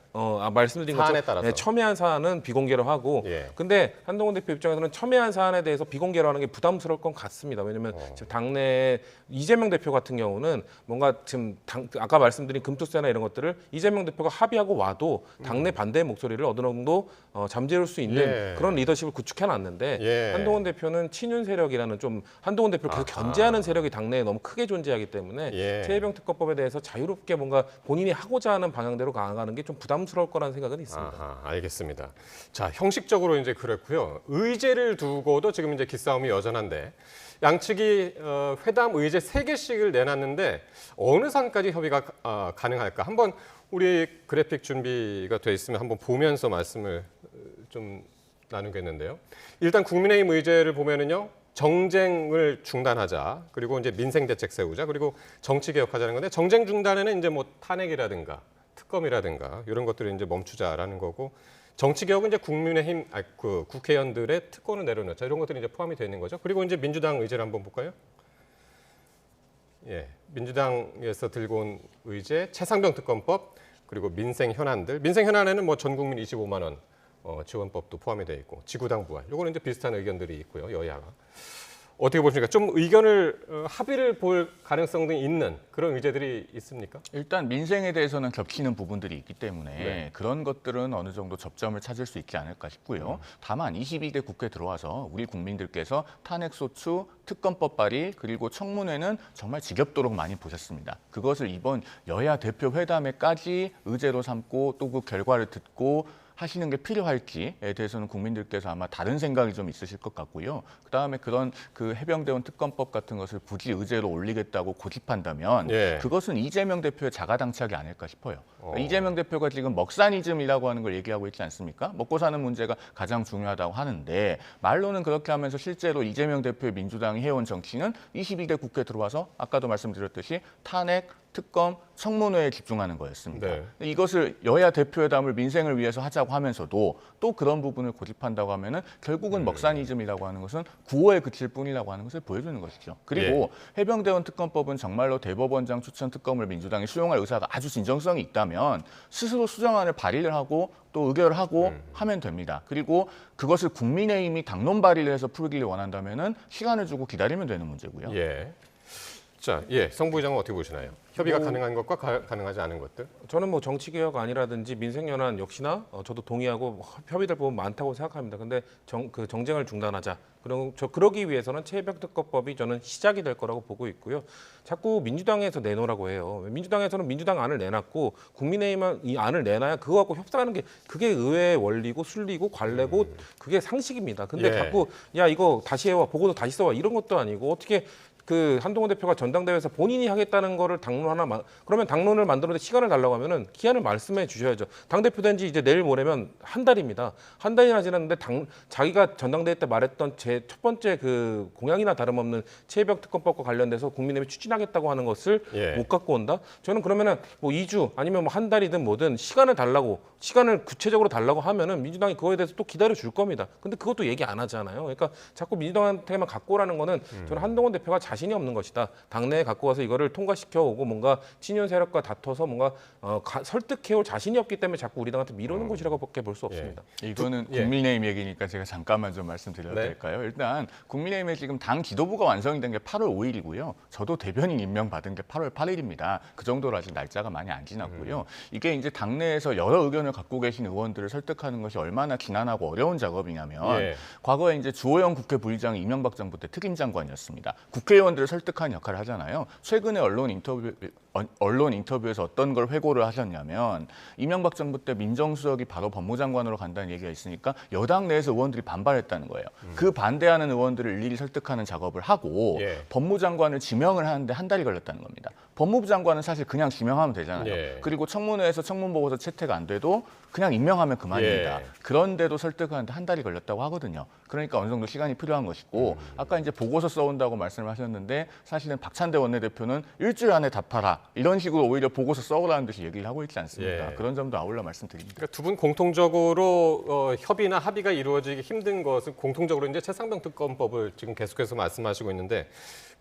말씀드린 사안에 것처럼 따라서. 첨예한 사안은 비공개로 하고 예. 근데 한동훈 대표 입장에서는 첨예한 사안에 대해서 비공개로 하는 게 부담스러울 것 같습니다. 왜냐하면 지금 당내 이재명 대표 같은 경우는 뭔가 지금 아까 말씀드린 금투세나 이런 것들을 이재명 대표가 합의하고 와도 당내 반대의 목소리를 어느 정도 잠재울 수 있는 예. 그런 리더십을 구축해놨는데 예. 한동훈 대표는 친윤 세력이라는 좀 한동훈 대표를 계속 견제하는 세력이 당내에 너무 크게 존재하기 때문에 예. 최혜병 특검법에 대해서 자유롭게 뭔가 본인이 하고자 하는 방향대로 나아가는 게 좀 부담스러울 거라는 생각은 있습니다. 아하, 알겠습니다. 자, 형식적으로 이제 그랬고요. 의제를 두고도 지금 이제 기싸움이 여전한데 양측이 회담 의제 3개씩을 내놨는데 어느 선까지 협의가 가능할까? 한번 우리 그래픽 준비가 돼 있으면 한번 보면서 말씀을 좀 나누겠는데요. 일단 국민의힘 의제를 보면은요. 정쟁을 중단하자. 그리고 이제 민생 대책 세우자. 그리고 정치 개혁하자는 건데 정쟁 중단에는 이제 뭐 탄핵이라든가 특검이라든가 이런 것들을 이제 멈추자라는 거고 정치 개혁은 이제 국민의힘 그 국회의원들의 특권을 내려놓자 이런 것들이 이제 포함이 되어 있는 거죠. 그리고 이제 민주당 의제를 한번 볼까요? 예, 민주당에서 들고 온 의제 최상병 특검법 그리고 민생 현안들. 민생 현안에는 뭐 전 국민 25만 원 지원법도 포함이 되어 있고 지구당 부활. 요거는 이제 비슷한 의견들이 있고요. 여야가. 어떻게 보십니까? 좀 의견을 합의를 볼 가능성도 있는 그런 의제들이 있습니까? 일단 민생에 대해서는 겹치는 부분들이 있기 때문에 네. 그런 것들은 어느 정도 접점을 찾을 수 있지 않을까 싶고요. 다만 22대 국회 들어와서 우리 국민들께서 탄핵소추, 특검법 발의 그리고 청문회는 정말 지겹도록 많이 보셨습니다. 그것을 이번 여야 대표 회담에까지 의제로 삼고 또 그 결과를 듣고 하시는 게 필요할지에 대해서는 국민들께서 아마 다른 생각이 좀 있으실 것 같고요. 그다음에 그런 그 해병대원 특검법 같은 것을 굳이 의제로 올리겠다고 고집한다면 예. 그것은 이재명 대표의 자가당착이 아닐까 싶어요. 그러니까 이재명 대표가 지금 먹사니즘이라고 하는 걸 얘기하고 있지 않습니까? 먹고 사는 문제가 가장 중요하다고 하는데 말로는 그렇게 하면서 실제로 이재명 대표의 민주당이 해온 정치는 22대 국회 들어와서 아까도 말씀드렸듯이 탄핵, 특검, 청문회에 집중하는 거였습니다. 네. 이것을 여야 대표회담을 민생을 위해서 하자고 하면서도 또 그런 부분을 고집한다고 하면은 결국은 먹사니즘이라고 하는 것은 구호에 그칠 뿐이라고 하는 것을 보여주는 것이죠. 그리고 해병대원 특검법은 정말로 대법원장 추천 특검을 민주당이 수용할 의사가 아주 진정성이 있다면 스스로 수정안을 발의를 하고 또 의결을 하고 하면 됩니다. 그리고 그것을 국민의힘이 당론 발의를 해서 풀기를 원한다면은 시간을 주고 기다리면 되는 문제고요. 예. 자, 성 부의장은 어떻게 보시나요? 협의가 가능한 것과 가능하지 않은 것들? 저는 뭐 정치개혁 아니라든지 민생연한 역시나 저도 동의하고 협의될 부분 많다고 생각합니다. 근데 그 정쟁을 중단하자. 그러기 위해서는 최혜병특검법이 저는 시작이 될 거라고 보고 있고요. 자꾸 민주당에서 내놓으라고 해요. 민주당에서는 민주당 안을 내놨고 국민의힘은 이 안을 내놔야 그거 갖고 협상하는 게 그게 의회의 원리고 순리고 관례고 그게 상식입니다. 근데 자꾸 야 이거 다시 해와 보고서 다시 써와 이런 것도 아니고 어떻게 그 한동훈 대표가 전당대회에서 본인이 하겠다는 거를 당론 하나 그러면 당론을 만들어서 시간을 달라고 하면은 기한을 말씀해 주셔야죠. 당 대표 된 지 이제 내일 모레면 한 달입니다. 한 달이나 지났는데 자기가 전당대회 때 말했던 제 첫 번째 그 공약이나 다름없는 최혜병 특검법과 관련돼서 국민의힘이 추진하겠다고 하는 것을 못 갖고 온다. 저는 그러면은 뭐 2주 아니면 뭐 한 달이든 뭐든 시간을 구체적으로 달라고 하면은 민주당이 그거에 대해서 또 기다려 줄 겁니다. 근데 그것도 얘기 안 하잖아요. 그러니까 자꾸 민주당한테만 갖고 오라는 거는 저는 한동훈 대표가 자신이 없는 것이다. 당내에 갖고 와서 이거를 통과시켜 오고 뭔가 친윤 세력과 다퉈서 뭔가 설득해올 자신이 없기 때문에 자꾸 우리 당한테 미루는 것이라고밖에 볼 수 없습니다. 이거는 국민의힘 얘기니까 제가 잠깐만 좀 말씀드려도 될까요? 일단 국민의힘의 지금 당 지도부가 완성이 된 게 8월 5일이고요. 저도 대변인 임명 받은 게 8월 8일입니다. 그 정도로 아직 날짜가 많이 안 지났고요. 이게 이제 당내에서 여러 의견을 갖고 계신 의원들을 설득하는 것이 얼마나 지난하고 어려운 작업이냐면 과거에 이제 주호영 국회 부의장이 이명박 정부 때 특임 장관이었습니다. 국회의원들을 설득하는 역할을 하잖아요. 최근에 언론 인터뷰에서 어떤 걸 회고를 하셨냐면 이명박 정부 때 민정수석이 바로 법무장관으로 간다는 얘기가 있으니까 여당 내에서 의원들이 반발했다는 거예요. 그 반대하는 의원들을 일일이 설득하는 작업을 하고 법무장관을 지명을 하는데 한 달이 걸렸다는 겁니다. 법무부 장관은 사실 그냥 지명하면 되잖아요. 그리고 청문회에서 청문보고서 채택 안 돼도 그냥 임명하면 그만입니다. 그런데도 설득하는데 한 달이 걸렸다고 하거든요. 그러니까 어느 정도 시간이 필요한 것이고 아까 이제 보고서 써온다고 말씀을 하셨는데 사실은 박찬대 원내대표는 일주일 안에 답하라 이런 식으로 오히려 보고서 써오라는 듯이 얘기를 하고 있지 않습니까? 그런 점도 아울러 말씀드립니다. 그러니까 두 분 공통적으로 협의나 합의가 이루어지기 힘든 것은 공통적으로 이제 최상병 특검법을 지금 계속해서 말씀하시고 있는데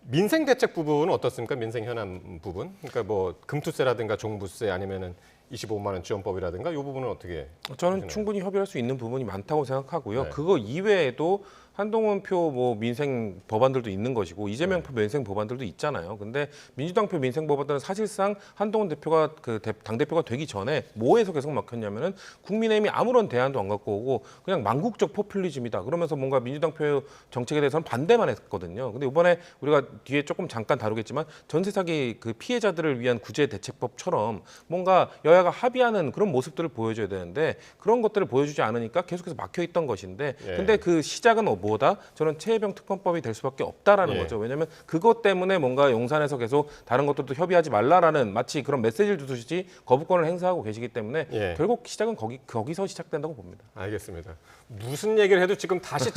민생 대책 부분은 어떻습니까? 민생 현안 부분? 그러니까 뭐 금투세라든가 종부세 아니면은 25만 원 지원법이라든가 이 부분은 어떻게? 저는 충분히 협의할 수 있는 부분이 많다고 생각하고요. 그거 이외에도 한동훈표 뭐 민생 법안들도 있는 것이고 이재명표 민생 법안들도 있잖아요. 근데 민주당표 민생 법안들은 사실상 한동훈 대표가 당 대표가 되기 전에 뭐에서 계속 막혔냐면은 국민의힘이 아무런 대안도 안 갖고 오고 그냥 망국적 포퓰리즘이다. 그러면서 뭔가 민주당표 정책에 대해서는 반대만 했거든요. 근데 이번에 우리가 뒤에 조금 잠깐 다루겠지만 전세 사기 그 피해자들을 위한 구제 대책법처럼 뭔가 여야가 합의하는 그런 모습들을 보여줘야 되는데 그런 것들을 보여주지 않으니까 계속해서 막혀 있던 것인데 근데 그 시작은 뭐다? 저는 최혜병 특검법이 될 수밖에 없다라는 거죠. 왜냐하면 그것 때문에 뭔가 용산에서 계속 다른 것들도 협의하지 말라라는 마치 그런 메시지를 주듯이 거부권을 행사하고 계시기 때문에 결국 시작은 거기서 시작된다고 봅니다. 알겠습니다. 무슨 얘기를 해도 지금 다시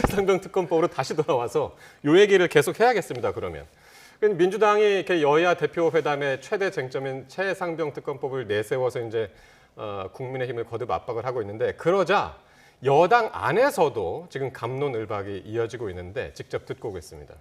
최상병 특검법으로 다시 돌아와서 이 얘기를 계속 해야겠습니다. 그러면. 민주당이 이렇게 여야 대표 회담의 최대 쟁점인 최상병 특검법을 내세워서 이제 국민의힘을 거듭 압박을 하고 있는데 그러자 여당 안에서도 지금 갑론을박이 이어지고 있는데 직접 듣고 오겠습니다.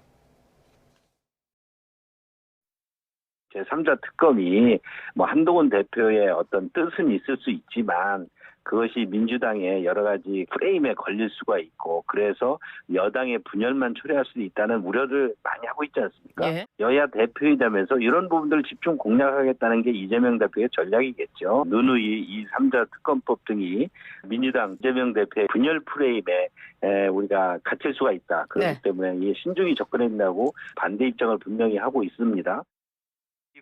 제3자 특검이 뭐 한동훈 대표의 어떤 뜻은 있을 수 있지만 그것이 민주당의 여러 가지 프레임에 걸릴 수가 있고 그래서 여당의 분열만 초래할 수도 있다는 우려를 많이 하고 있지 않습니까? 여야 대표회담에서 이런 부분들을 집중 공략하겠다는 게 이재명 대표의 전략이겠죠. 누누이 이 3자 특검법 등이 민주당 이재명 대표의 분열 프레임에 우리가 갇힐 수가 있다. 그렇기 때문에 신중히 접근해야 된다고 반대 입장을 분명히 하고 있습니다.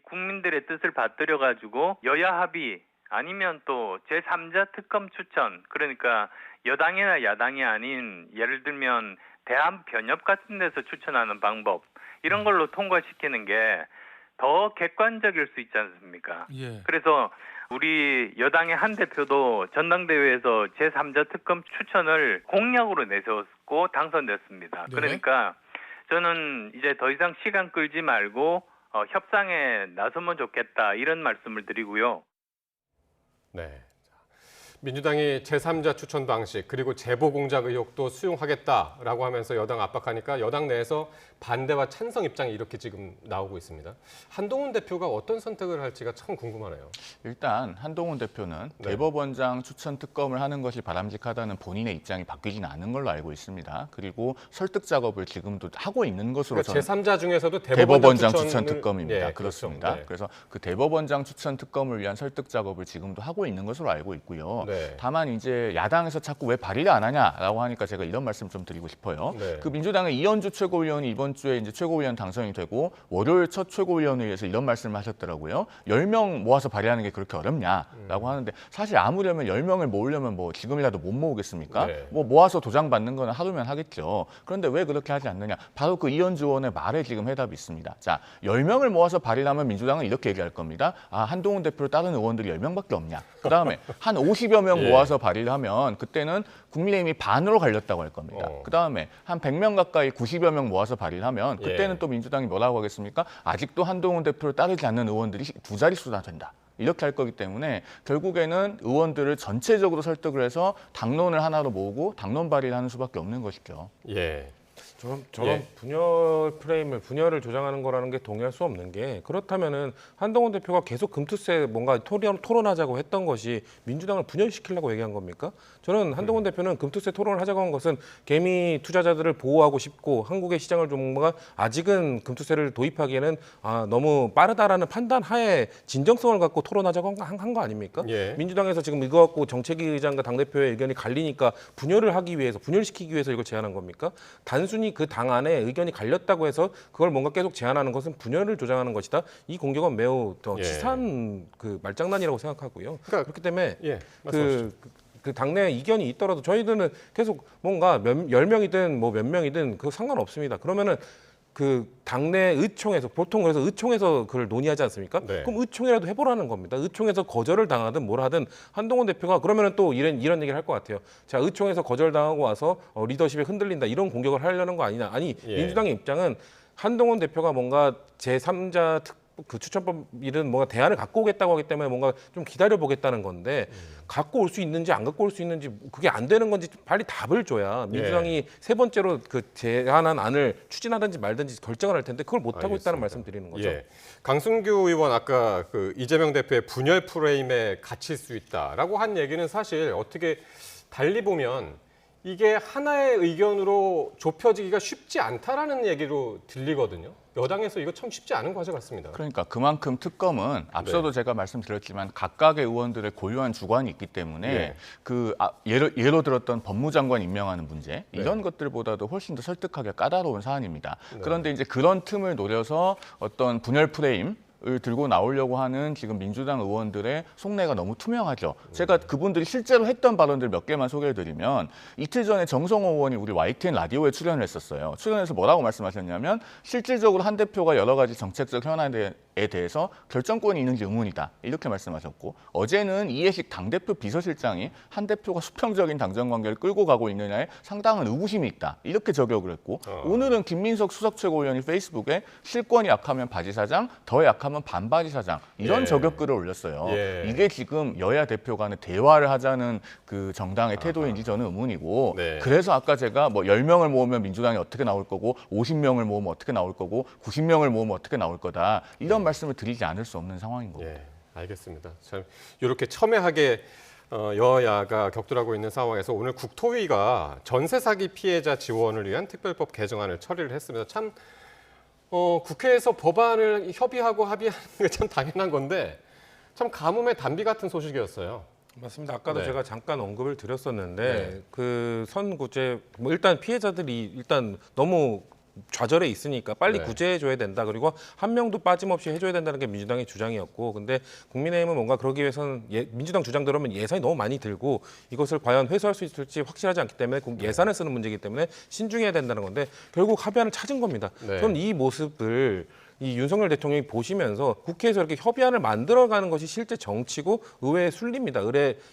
국민들의 뜻을 받들어가지고 여야 합의 아니면 또 제3자 특검 추천, 그러니까 여당이나 야당이 아닌 예를 들면 대한변협 같은 데서 추천하는 방법, 이런 걸로 통과시키는 게 더 객관적일 수 있지 않습니까? 예. 그래서 우리 여당의 한 대표도 전당대회에서 제3자 특검 추천을 공약으로 내세웠고 당선됐습니다. 네. 그러니까 저는 이제 더 이상 시간 끌지 말고 협상에 나서면 좋겠다, 이런 말씀을 드리고요. 네. 민주당이 제3자 추천 방식 그리고 제보 공작 의혹도 수용하겠다라고 하면서 여당 압박하니까 여당 내에서 반대와 찬성 입장이 이렇게 지금 나오고 있습니다. 한동훈 대표가 어떤 선택을 할지가 참 궁금하네요. 일단 한동훈 대표는 네. 대법원장 추천 특검을 하는 것이 바람직하다는 본인의 입장이 바뀌지는 않은 걸로 알고 있습니다. 그리고 설득 작업을 지금도 하고 있는 것으로 그러니까 저는 제3자 중에서도 대법원장 추천을... 추천 특검입니다. 예, 그렇습니다. 그렇죠. 네. 그래서 그 대법원장 추천 특검을 위한 설득 작업을 지금도 하고 있는 것으로 알고 있고요. 네. 다만 이제 야당에서 자꾸 왜 발의를 안 하냐라고 하니까 제가 이런 말씀 좀 드리고 싶어요. 네. 그 민주당의 이현주 최고위원이 이번 주에 이제 최고위원 당선이 되고 월요일 첫 최고위원회에서 이런 말씀을 하셨더라고요. 10명 모아서 발의하는 게 그렇게 어렵냐라고 하는데 사실 아무려면 10명을 모으려면 뭐 지금이라도 못 모으겠습니까? 네. 뭐 모아서 도장 받는 거는 하루면 하겠죠. 그런데 왜 그렇게 하지 않느냐? 바로 그 이현주 의원의 말에 지금 해답이 있습니다. 자, 10명을 모아서 발의를 하면 민주당은 이렇게 얘기할 겁니다. 아, 한동훈 대표를 따르는 의원들이 10명밖에 없냐? 그다음에 한 50여 명 예. 모아서 발의를 하면 그때는 국민의힘이 반으로 갈렸다고 할 겁니다. 그다음에 한 100명 가까이 90여 명 모아서 발의를 하면 그때는 예. 또 민주당이 뭐라고 하겠습니까? 아직도 한동훈 대표를 따르지 않는 의원들이 두 자릿수나 된다. 이렇게 할 거기 때문에 결국에는 의원들을 전체적으로 설득을 해서 당론을 하나로 모으고 당론 발의를 하는 수밖에 없는 것이죠. 예. 저런 예. 분열을 조장하는 거라는 게 동의할 수 없는 게 그렇다면은 한동훈 대표가 계속 금투세 뭔가 토론하자고 했던 것이 민주당을 분열시키려고 얘기한 겁니까? 저는 한동훈 대표는 금투세 토론을 하자고 한 것은 개미 투자자들을 보호하고 싶고 한국의 시장을 좀 뭔가 아직은 금투세를 도입하기에는 너무 빠르다라는 판단 하에 진정성을 갖고 토론하자고 한 거 아닙니까? 예. 민주당에서 지금 이거 갖고 정책위 의장과 당대표의 의견이 갈리니까 분열시키기 위해서 이걸 제안한 겁니까? 단순히 그 당 안에 의견이 갈렸다고 해서 그걸 뭔가 계속 제안하는 것은 분열을 조장하는 것이다. 이 공격은 매우 더 예. 치사한 그 말장난이라고 생각하고요. 그러니까, 그렇기 때문에 예, 말씀하시죠. 그 당내 이견이 있더라도 저희들은 계속 뭔가 10명이든 뭐 몇 명이든 그거 상관없습니다. 그러면은 그 당내 의총에서 보통 그래서 의총에서 그걸 논의하지 않습니까? 네. 그럼 의총이라도 해보라는 겁니다. 의총에서 거절을 당하든 뭘 하든 한동훈 대표가 그러면은 또 이런 얘기를 할 것 같아요. 자, 의총에서 거절당하고 와서 리더십이 흔들린다 이런 공격을 하려는 거 아니냐? 아니 예. 민주당의 입장은 한동훈 대표가 뭔가 제3자 그 추천법 일은 뭔가 대안을 갖고 오겠다고 하기 때문에 뭔가 좀 기다려 보겠다는 건데 갖고 올 수 있는지 안 갖고 올 수 있는지 그게 안 되는 건지 빨리 답을 줘야 민주당이 세 번째로 그 제안한 안을 추진하든지 말든지 결정을 할 텐데 그걸 못 하고 있다는 말씀 드리는 거죠. 예. 강승규 의원 아까 그 이재명 대표의 분열 프레임에 갇힐 수 있다라고 한 얘기는 사실 어떻게 달리 보면 이게 하나의 의견으로 좁혀지기가 쉽지 않다라는 얘기로 들리거든요. 여당에서 이거 참 쉽지 않은 과제 같습니다. 그러니까 그만큼 특검은 앞서도 네. 제가 말씀드렸지만 각각의 의원들의 고유한 주관이 있기 때문에 네. 예로 들었던 법무장관 임명하는 문제 이런 네. 것들보다도 훨씬 더 설득하기 까다로운 사안입니다. 네. 그런데 이제 그런 틈을 노려서 어떤 분열 프레임 을 들고 나오려고 하는 지금 민주당 의원들의 속내가 너무 투명하죠. 제가 그분들이 실제로 했던 발언들 몇 개만 소개해드리면 이틀 전에 정성호 의원이 우리 YTN 라디오에 출연을 했었어요. 출연해서 뭐라고 말씀하셨냐면 실질적으로 한 대표가 여러 가지 정책적 현안에 대해서 결정권이 있는지 의문이다. 이렇게 말씀하셨고 어제는 이해식 당대표 비서실장이 한 대표가 수평적인 당정관계를 끌고 가고 있느냐에 상당한 의구심이 있다. 이렇게 저격을 했고 오늘은 김민석 수석 최고위원이 페이스북에 실권이 약하면 바지사장, 더 약하면 반바지 사장 이런 예. 저격글을 올렸어요. 예. 이게 지금 여야 대표 간의 대화를 하자는 그 정당의 태도인지 저는 의문이고 네. 그래서 아까 제가 뭐 10명을 모으면 민주당이 어떻게 나올 거고 50명을 모으면 어떻게 나올 거고 90명을 모으면 어떻게 나올 거다 이런 말씀을 드리지 않을 수 없는 상황인 겁니다. 예, 알겠습니다. 참 이렇게 첨예하게 여야가 격돌하고 있는 상황에서 오늘 국토위가 전세 사기 피해자 지원을 위한 특별법 개정안을 처리를 했습니다. 참 국회에서 법안을 협의하고 합의하는 게 참 당연한 건데 참 가뭄의 단비 같은 소식이었어요. 맞습니다. 아까도 네. 제가 잠깐 언급을 드렸었는데 네. 그 선구제 뭐 일단 피해자들이 일단 너무 좌절해 있으니까 빨리 네. 구제해줘야 된다. 그리고 한 명도 빠짐없이 해줘야 된다는 게 민주당의 주장이었고, 근데 국민의힘은 뭔가 그러기 위해서는 민주당 주장대로면 예산이 너무 많이 들고 이것을 과연 회수할 수 있을지 확실하지 않기 때문에 예산을 쓰는 문제이기 때문에 신중해야 된다는 건데 결국 합의안을 찾은 겁니다. 네. 저는 이 모습을 이 윤석열 대통령이 보시면서 국회에서 이렇게 협의안을 만들어가는 것이 실제 정치고 의회의 순리입니다.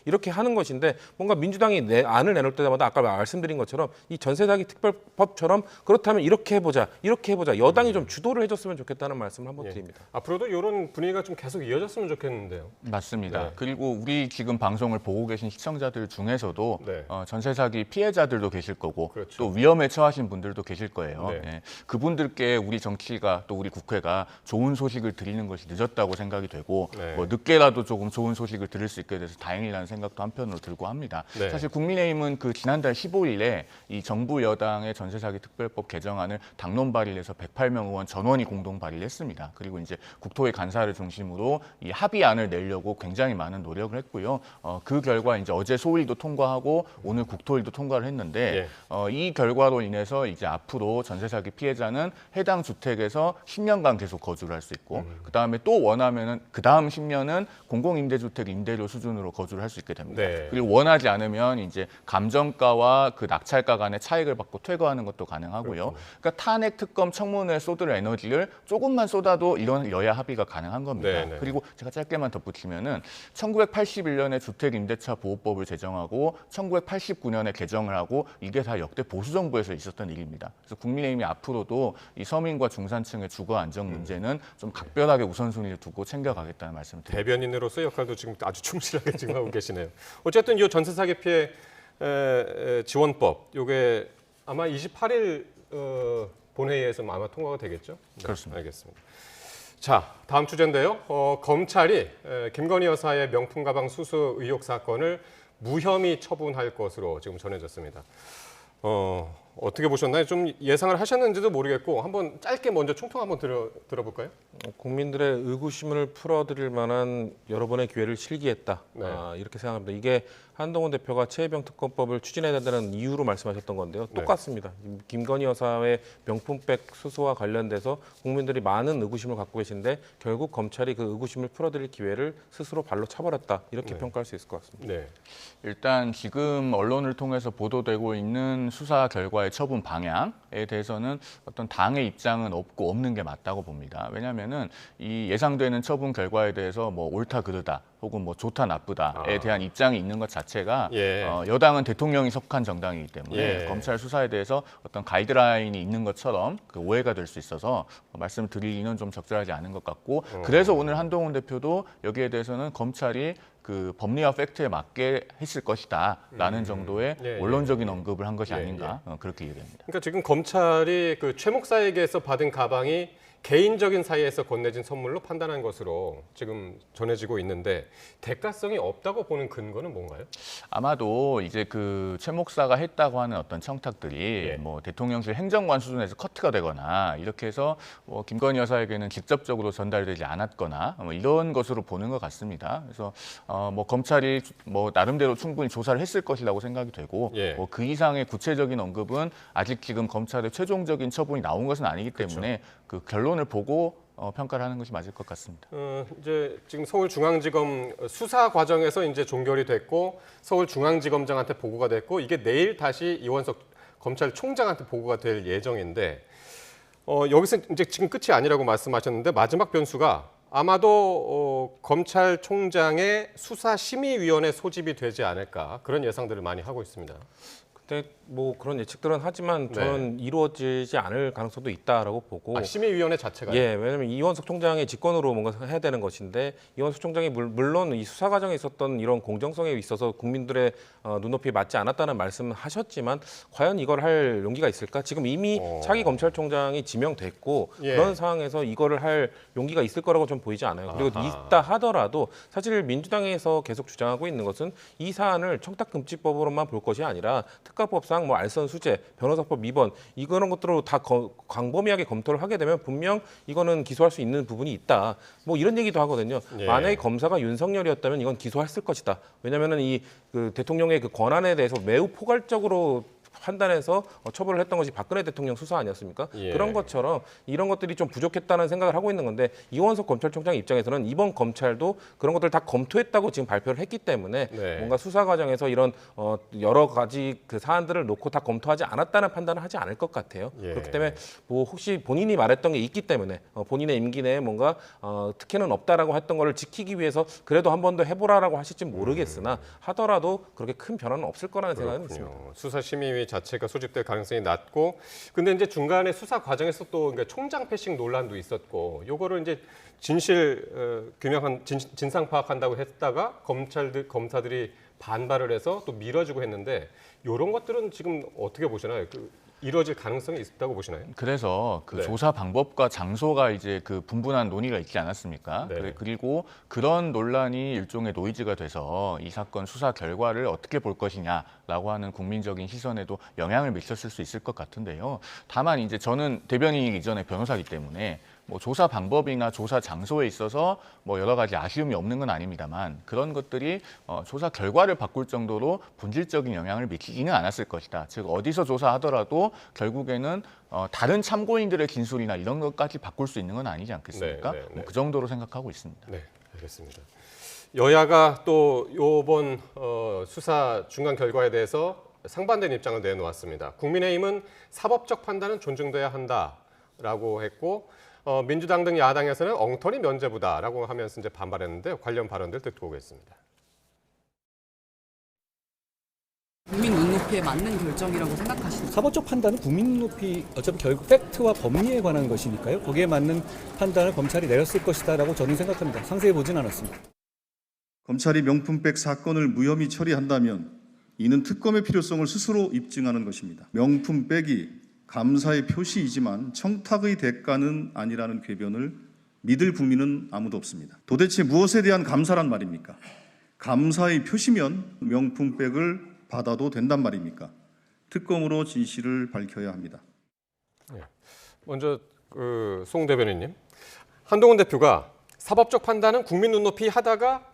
이렇게 하는 것인데 뭔가 민주당이 안을 내놓을 때마다 아까 말씀드린 것처럼 이 전세 사기 특별법처럼 그렇다면 이렇게 해보자 여당이 좀 주도를 해줬으면 좋겠다는 말씀을 한번 드립니다. 앞으로도 이런 분위기가 좀 계속 이어졌으면 좋겠는데요. 맞습니다. 네. 그리고 우리 지금 방송을 보고 계신 시청자들 중에서도 네. 전세 사기 피해자들도 계실 거고 그렇죠. 또 위험에 처하신 분들도 계실 거예요. 네. 예. 그분들께 우리 정치가 또 우리 국회가 좋은 소식을 드리는 것이 늦었다고 생각이 되고 네. 뭐 늦게라도 조금 좋은 소식을 들을 수 있게 돼서 다행이라는 생각도 한편으로 들고 합니다. 네. 사실 국민의힘은 그 지난달 15일에 이 정부 여당의 전세 사기 특별법 개정안을 당론 발의해서 108명 의원 전원이 공동 발의를 했습니다. 그리고 이제 국토의 간사를 중심으로 이 합의안을 내려고 굉장히 많은 노력을 했고요. 그 결과 이제 어제 소위도 통과하고 오늘 국토위도 통과를 했는데 이 결과로 인해서 이제 앞으로 전세 사기 피해자는 해당 주택에서 10년간 계속 거주를 할 수 있고 그다음에 또 원하면은 그다음 10년은 공공임대주택 임대료 수준으로 거주를 할 수 있게 됩니다. 네. 그리고 원하지 않으면 이제 감정가와 그 낙찰가 간의 차익을 받고 퇴거하는 것도 가능하고요. 그러니까 탄핵 특검 청문회에 쏟을 에너지를 조금만 쏟아도 이런 여야 합의가 가능한 겁니다. 네. 그리고 제가 짧게만 덧붙이면은 1981년에 주택임대차 보호법을 제정하고 1989년에 개정을 하고 이게 다 역대 보수 정부에서 있었던 일입니다. 그래서 국민의힘이 앞으로도 이 서민과 중산층의 주거 안정 문제는 좀 각별하게 우선순위를 두고 챙겨가겠다는 말씀을 드립니다. 대변인으로서 역할도 지금 아주 충실하게 지금 하고 계시네요. 어쨌든 이 전세 사기 피해 지원법 이게 아마 28일 본회의에서 아마 통과가 되겠죠? 네, 그렇습니다. 알겠습니다. 자, 다음 주제인데요. 검찰이 김건희 여사의 명품 가방 수수 의혹 사건을 무혐의 처분할 것으로 지금 전해졌습니다. 어떻게 보셨나요? 좀 예상을 하셨는지도 모르겠고 한번 짧게 먼저 총통 한번 들어볼까요? 국민들의 의구심을 풀어드릴 만한 여러 번의 기회를 실기했다. 네. 이렇게 생각합니다. 이게 한동훈 대표가 최혜병 특검법을 추진해야 된다는 이유로 말씀하셨던 건데요. 네. 똑같습니다. 김건희 여사의 명품백 수수와 관련돼서 국민들이 많은 의구심을 갖고 계신데 결국 검찰이 그 의구심을 풀어드릴 기회를 스스로 발로 차버렸다. 이렇게 평가할 수 있을 것 같습니다. 네. 일단 지금 언론을 통해서 보도되고 있는 수사 결과의 처분 방향에 대해서는 어떤 당의 입장은 없는 게 맞다고 봅니다. 왜냐하면은 이 예상되는 처분 결과에 대해서 뭐 옳다 그르다 혹은 뭐 좋다 나쁘다에 대한 입장이 있는 것 자체가 여당은 대통령이 속한 정당이기 때문에 검찰 수사에 대해서 어떤 가이드라인이 있는 것처럼 그 오해가 될 수 있어서 말씀을 드리기는 좀 적절하지 않은 것 같고 그래서 오늘 한동훈 대표도 여기에 대해서는 검찰이 그 법리와 팩트에 맞게 했을 것이다라는 정도의 원론적인 언급을 한 것이 아닌가 그렇게 이해됩니다. 그러니까 지금 검찰이 그 최 목사에게서 받은 가방이 개인적인 사이에서 건네진 선물로 판단한 것으로 지금 전해지고 있는데 대가성이 없다고 보는 근거는 뭔가요? 아마도 이제 그 최 목사가 했다고 하는 어떤 청탁들이 뭐 대통령실 행정관 수준에서 커트가 되거나 이렇게 해서 뭐 김건희 여사에게는 직접적으로 전달되지 않았거나 뭐 이런 것으로 보는 것 같습니다. 그래서 뭐 검찰이 뭐 나름대로 충분히 조사를 했을 것이라고 생각이 되고 뭐 그 이상의 구체적인 언급은 아직 지금 검찰의 최종적인 처분이 나온 것은 아니기 때문에 그 결론을 보고 평가를 하는 것이 맞을 것 같습니다. 이제 지금 서울중앙지검 수사 과정에서 이제 종결이 됐고 서울중앙지검장한테 보고가 됐고 이게 내일 다시 이원석 검찰총장한테 보고가 될 예정인데 여기서 이제 지금 끝이 아니라고 말씀하셨는데 마지막 변수가 아마도 검찰총장의 수사심의위원회 소집이 되지 않을까 그런 예상들을 많이 하고 있습니다. 근데 뭐 그런 예측들은 하지만 저는 이루어지지 않을 가능성도 있다라고 보고. 심의위원회 자체가. 왜냐하면 이원석 총장의 직권으로 뭔가 해야 되는 것인데 이원석 총장이 물론 이 수사 과정에 있었던 이런 공정성에 있어서 국민들의 눈높이에 맞지 않았다는 말씀을 하셨지만 과연 이걸 할 용기가 있을까? 지금 이미 차기 검찰총장이 지명됐고 그런 상황에서 이거를 할 용기가 있을 거라고 좀 보이지 않아요. 그리고 있다 하더라도 사실 민주당에서 계속 주장하고 있는 것은 이 사안을 청탁금지법으로만 볼 것이 아니라 특가법상 뭐 알선 수재, 변호사법 위반 이런 것들로 다 광범위하게 검토를 하게 되면 분명 이거는 기소할 수 있는 부분이 있다. 뭐 이런 얘기도 하거든요. 만약에 검사가 윤석열이었다면 이건 기소했을 것이다. 왜냐하면은 이 그 대통령의 그 권한에 대해서 매우 포괄적으로 판단해서 처벌을 했던 것이 박근혜 대통령 수사 아니었습니까? 예. 그런 것처럼 이런 것들이 좀 부족했다는 생각을 하고 있는 건데 이원석 검찰총장 입장에서는 이번 검찰도 그런 것들 다 검토했다고 지금 발표를 했기 때문에 네. 뭔가 수사 과정에서 이런 여러 가지 그 사안들을 놓고 다 검토하지 않았다는 판단을 하지 않을 것 같아요. 예. 그렇기 때문에 뭐 혹시 본인이 말했던 게 있기 때문에 본인의 임기 내에 뭔가 특혜는 없다라고 했던 거를 지키기 위해서 그래도 한 번 더 해보라라고 하실지 모르겠으나 하더라도 그렇게 큰 변화는 없을 거라는 생각은 있습니다. 수사심의위 자체가 소집될 가능성이 낮고, 근데 이제 중간에 수사 과정에서 또 그러니까 총장 패싱 논란도 있었고, 요거를 이제 진실 규명한 진상 파악한다고 했다가 검사들이 반발을 해서 또 미뤄지고 했는데, 요런 것들은 지금 어떻게 보시나요? 이루어질 가능성이 있다고 보시나요? 그래서 그 네. 조사 방법과 장소가 이제 그 분분한 논의가 있지 않았습니까? 네. 그리고 그런 논란이 일종의 노이즈가 돼서 이 사건 수사 결과를 어떻게 볼 것이냐라고 하는 국민적인 시선에도 영향을 미쳤을 수 있을 것 같은데요. 다만 이제 저는 대변인이기 이전에 변호사이기 때문에 뭐 조사 방법이나 조사 장소에 있어서 뭐 여러 가지 아쉬움이 없는 건 아닙니다만 그런 것들이 조사 결과를 바꿀 정도로 본질적인 영향을 미치지는 않았을 것이다. 즉 어디서 조사하더라도 결국에는 다른 참고인들의 진술이나 이런 것까지 바꿀 수 있는 건 아니지 않겠습니까? 뭐 그 정도로 생각하고 있습니다. 네, 알겠습니다. 여야가 또 이번 수사 중간 결과에 대해서 상반된 입장을 내놓았습니다. 국민의힘은 사법적 판단은 존중돼야 한다라고 했고, 민주당 등 야당에서는 엉터리 면죄부다라고 하면서 이제 반발했는데 관련 발언들 듣고 오겠습니다. 국민 눈높이에 맞는 결정이라고 생각하시나요? 사법적 판단은 국민 눈높이 어차피 결국 팩트와 법리에 관한 것이니까요. 거기에 맞는 판단을 검찰이 내렸을 것이다라고 저는 생각합니다. 상세히 보진 않았습니다. 검찰이 명품백 사건을 무혐의 처리한다면 이는 특검의 필요성을 스스로 입증하는 것입니다. 명품백이 감사의 표시이지만 청탁의 대가는 아니라는 궤변을 믿을 국민은 아무도 없습니다. 도대체 무엇에 대한 감사란 말입니까? 감사의 표시면 명품백을 받아도 된단 말입니까? 특검으로 진실을 밝혀야 합니다. 먼저 송 대변인님, 한동훈 대표가 사법적 판단은 국민 눈높이 하다가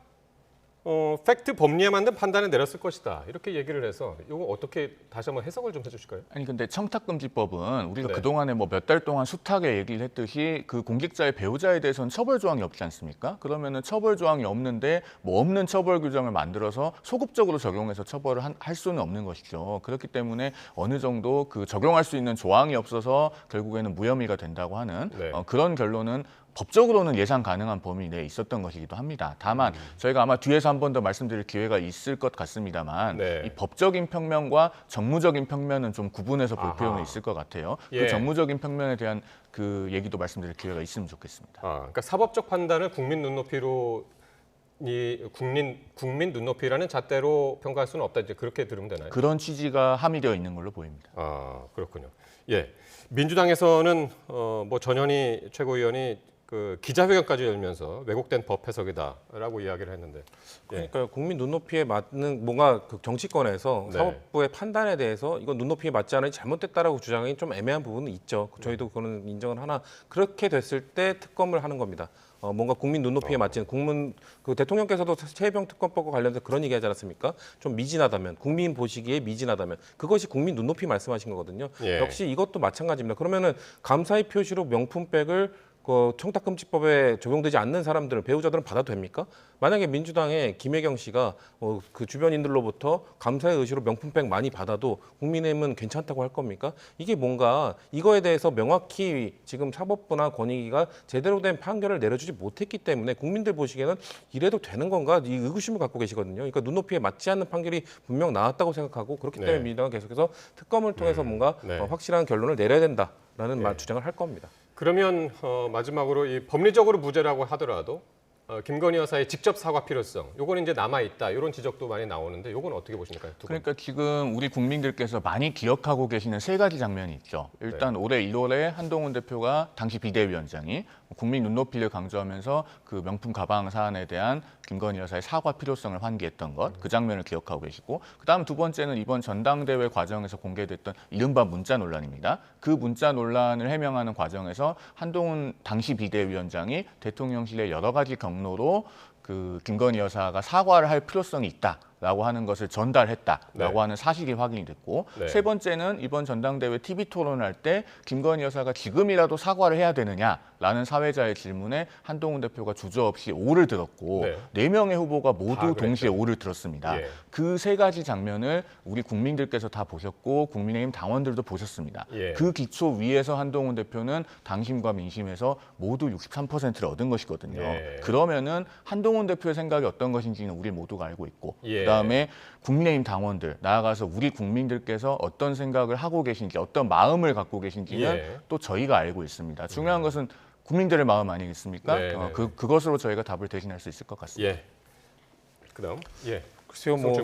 팩트 법리에 맞는 판단을 내렸을 것이다. 이렇게 얘기를 해서 이거 어떻게 다시 한번 해석을 좀 해주실까요? 아니 근데 청탁금지법은 우리가 네. 그동안에 뭐 몇 달 동안 숫하게 얘기를 했듯이 그 공직자의 배우자에 대해서는 처벌 조항이 없지 않습니까? 그러면은 처벌 조항이 없는데 뭐 없는 처벌 규정을 만들어서 소급적으로 적용해서 처벌을 할 수는 없는 것이죠. 그렇기 때문에 어느 정도 그 적용할 수 있는 조항이 없어서 결국에는 무혐의가 된다고 하는 네. 그런 결론은 법적으로는 예상 가능한 범위 내에 있었던 것이기도 합니다. 다만 저희가 아마 뒤에서 한 번 더 말씀드릴 기회가 있을 것 같습니다만 네. 이 법적인 평면과 정무적인 평면은 좀 구분해서 볼 필요는 있을 것 같아요. 예. 그 정무적인 평면에 대한 그 얘기도 말씀드릴 기회가 있으면 좋겠습니다. 그러니까 사법적 판단을 국민 눈높이로 국민 눈높이라는 잣대로 평가할 수는 없다. 이제 그렇게 들으면 되나요? 그런 취지가 함의되어 있는 걸로 보입니다. 그렇군요. 예, 민주당에서는 뭐 전현희 최고위원이 그 기자회견까지 열면서 왜곡된 법 해석이다라고 이야기를 했는데, 그러니까 국민 눈높이에 맞는 뭔가 그 정치권에서 네. 사법부의 판단에 대해서 이건 눈높이에 맞지 않으니 잘못됐다라고 주장이 좀 애매한 부분은 있죠. 저희도 그거는 인정을 하나 그렇게 됐을 때 특검을 하는 겁니다. 뭔가 국민 눈높이에 맞지는 그 대통령께서도 최혜병 특검법과 관련해서 그런 얘기하지 않았습니까? 좀 미진하다면 국민 보시기에 미진하다면 그것이 국민 눈높이 말씀하신 거거든요. 예. 역시 이것도 마찬가지입니다. 그러면은 감사의 표시로 명품백을 그 청탁금지법에 적용되지 않는 사람들은 배우자들은 받아도 됩니까? 만약에 민주당의 김혜경 씨가 그 주변인들로부터 감사의 의지로 명품백 많이 받아도 국민의힘은 괜찮다고 할 겁니까? 이게 뭔가 이거에 대해서 명확히 지금 사법부나 권익위가 제대로 된 판결을 내려주지 못했기 때문에 국민들 보시기에는 이래도 되는 건가? 이 의구심을 갖고 계시거든요. 그러니까 눈높이에 맞지 않는 판결이 분명 나왔다고 생각하고 그렇기 때문에 네. 민주당은 계속해서 특검을 통해서 뭔가 네. 확실한 결론을 내려야 된다라는 주장을 할 겁니다. 그러면 마지막으로 이 법리적으로 무죄라고 하더라도 김건희 여사의 직접 사과 필요성, 요건 이제 남아 있다. 이런 지적도 많이 나오는데 요건 어떻게 보십니까? 그러니까 지금 우리 국민들께서 많이 기억하고 계시는 세 가지 장면이 있죠. 일단 네. 올해 1월에 한동훈 대표가 당시 비대위원장이 국민 눈높이를 강조하면서 그 명품 가방 사안에 대한 김건희 여사의 사과 필요성을 환기했던 것, 그 장면을 기억하고 계시고, 그다음 두 번째는 이번 전당대회 과정에서 공개됐던 이른바 문자 논란입니다. 그 문자 논란을 해명하는 과정에서 한동훈 당시 비대위원장이 대통령실의 여러 가지 경로로 그 김건희 여사가 사과를 할 필요성이 있다라고 하는 것을 전달했다라고 하는 사실이 확인이 됐고, 세 번째는 이번 전당대회 TV 토론할 때 김건희 여사가 지금이라도 사과를 해야 되느냐라는 사회자의 질문에 한동훈 대표가 주저없이 오를 들었고, 4명의 후보가 모두 동시에 오를 들었습니다. 그 세 가지 장면을 우리 국민들께서 다 보셨고 국민의힘 당원들도 보셨습니다. 그 기초 위에서 한동훈 대표는 당심과 민심에서 모두 63%를 얻은 것이거든요. 그러면은 한동훈 대표의 생각이 어떤 것인지는 우리 모두가 알고 있고, 그다음에 국민의힘 당원들, 나아가서 우리 국민들께서 어떤 생각을 하고 계신지, 어떤 마음을 갖고 계신지는 또 저희가 알고 있습니다. 중요한 것은 국민들의 마음 아니겠습니까? 그것으로 저희가 답을 대신할 수 있을 것 같습니다. 그다음 글쎄요, 뭐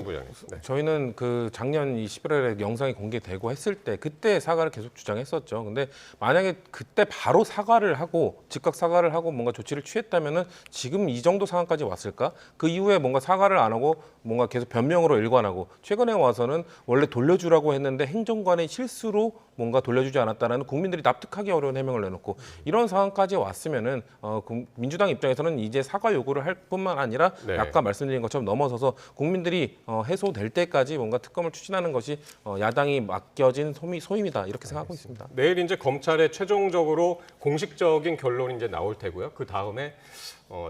저희는 그 작년 11월에 영상이 공개되고 했을 때 그때 사과를 계속 주장했었죠. 근데 만약에 그때 바로 사과를 하고 즉각 사과를 하고 뭔가 조치를 취했다면은 지금 이 정도 상황까지 왔을까? 그 이후에 뭔가 사과를 안 하고 뭔가 계속 변명으로 일관하고, 최근에 와서는 원래 돌려주라고 했는데 행정관의 실수로 뭔가 돌려주지 않았다라는 국민들이 납득하기 어려운 해명을 내놓고, 이런 상황까지 왔으면은 민주당 입장에서는 이제 사과 요구를 할 뿐만 아니라 아까 말씀드린 것처럼 넘어서서 국민들이 해소될 때까지 뭔가 특검을 추진하는 것이 야당이 맡겨진 소임이다, 이렇게 생각하고 있습니다. 내일 이제 검찰의 최종적으로 공식적인 결론이 이제 나올 테고요. 그 다음에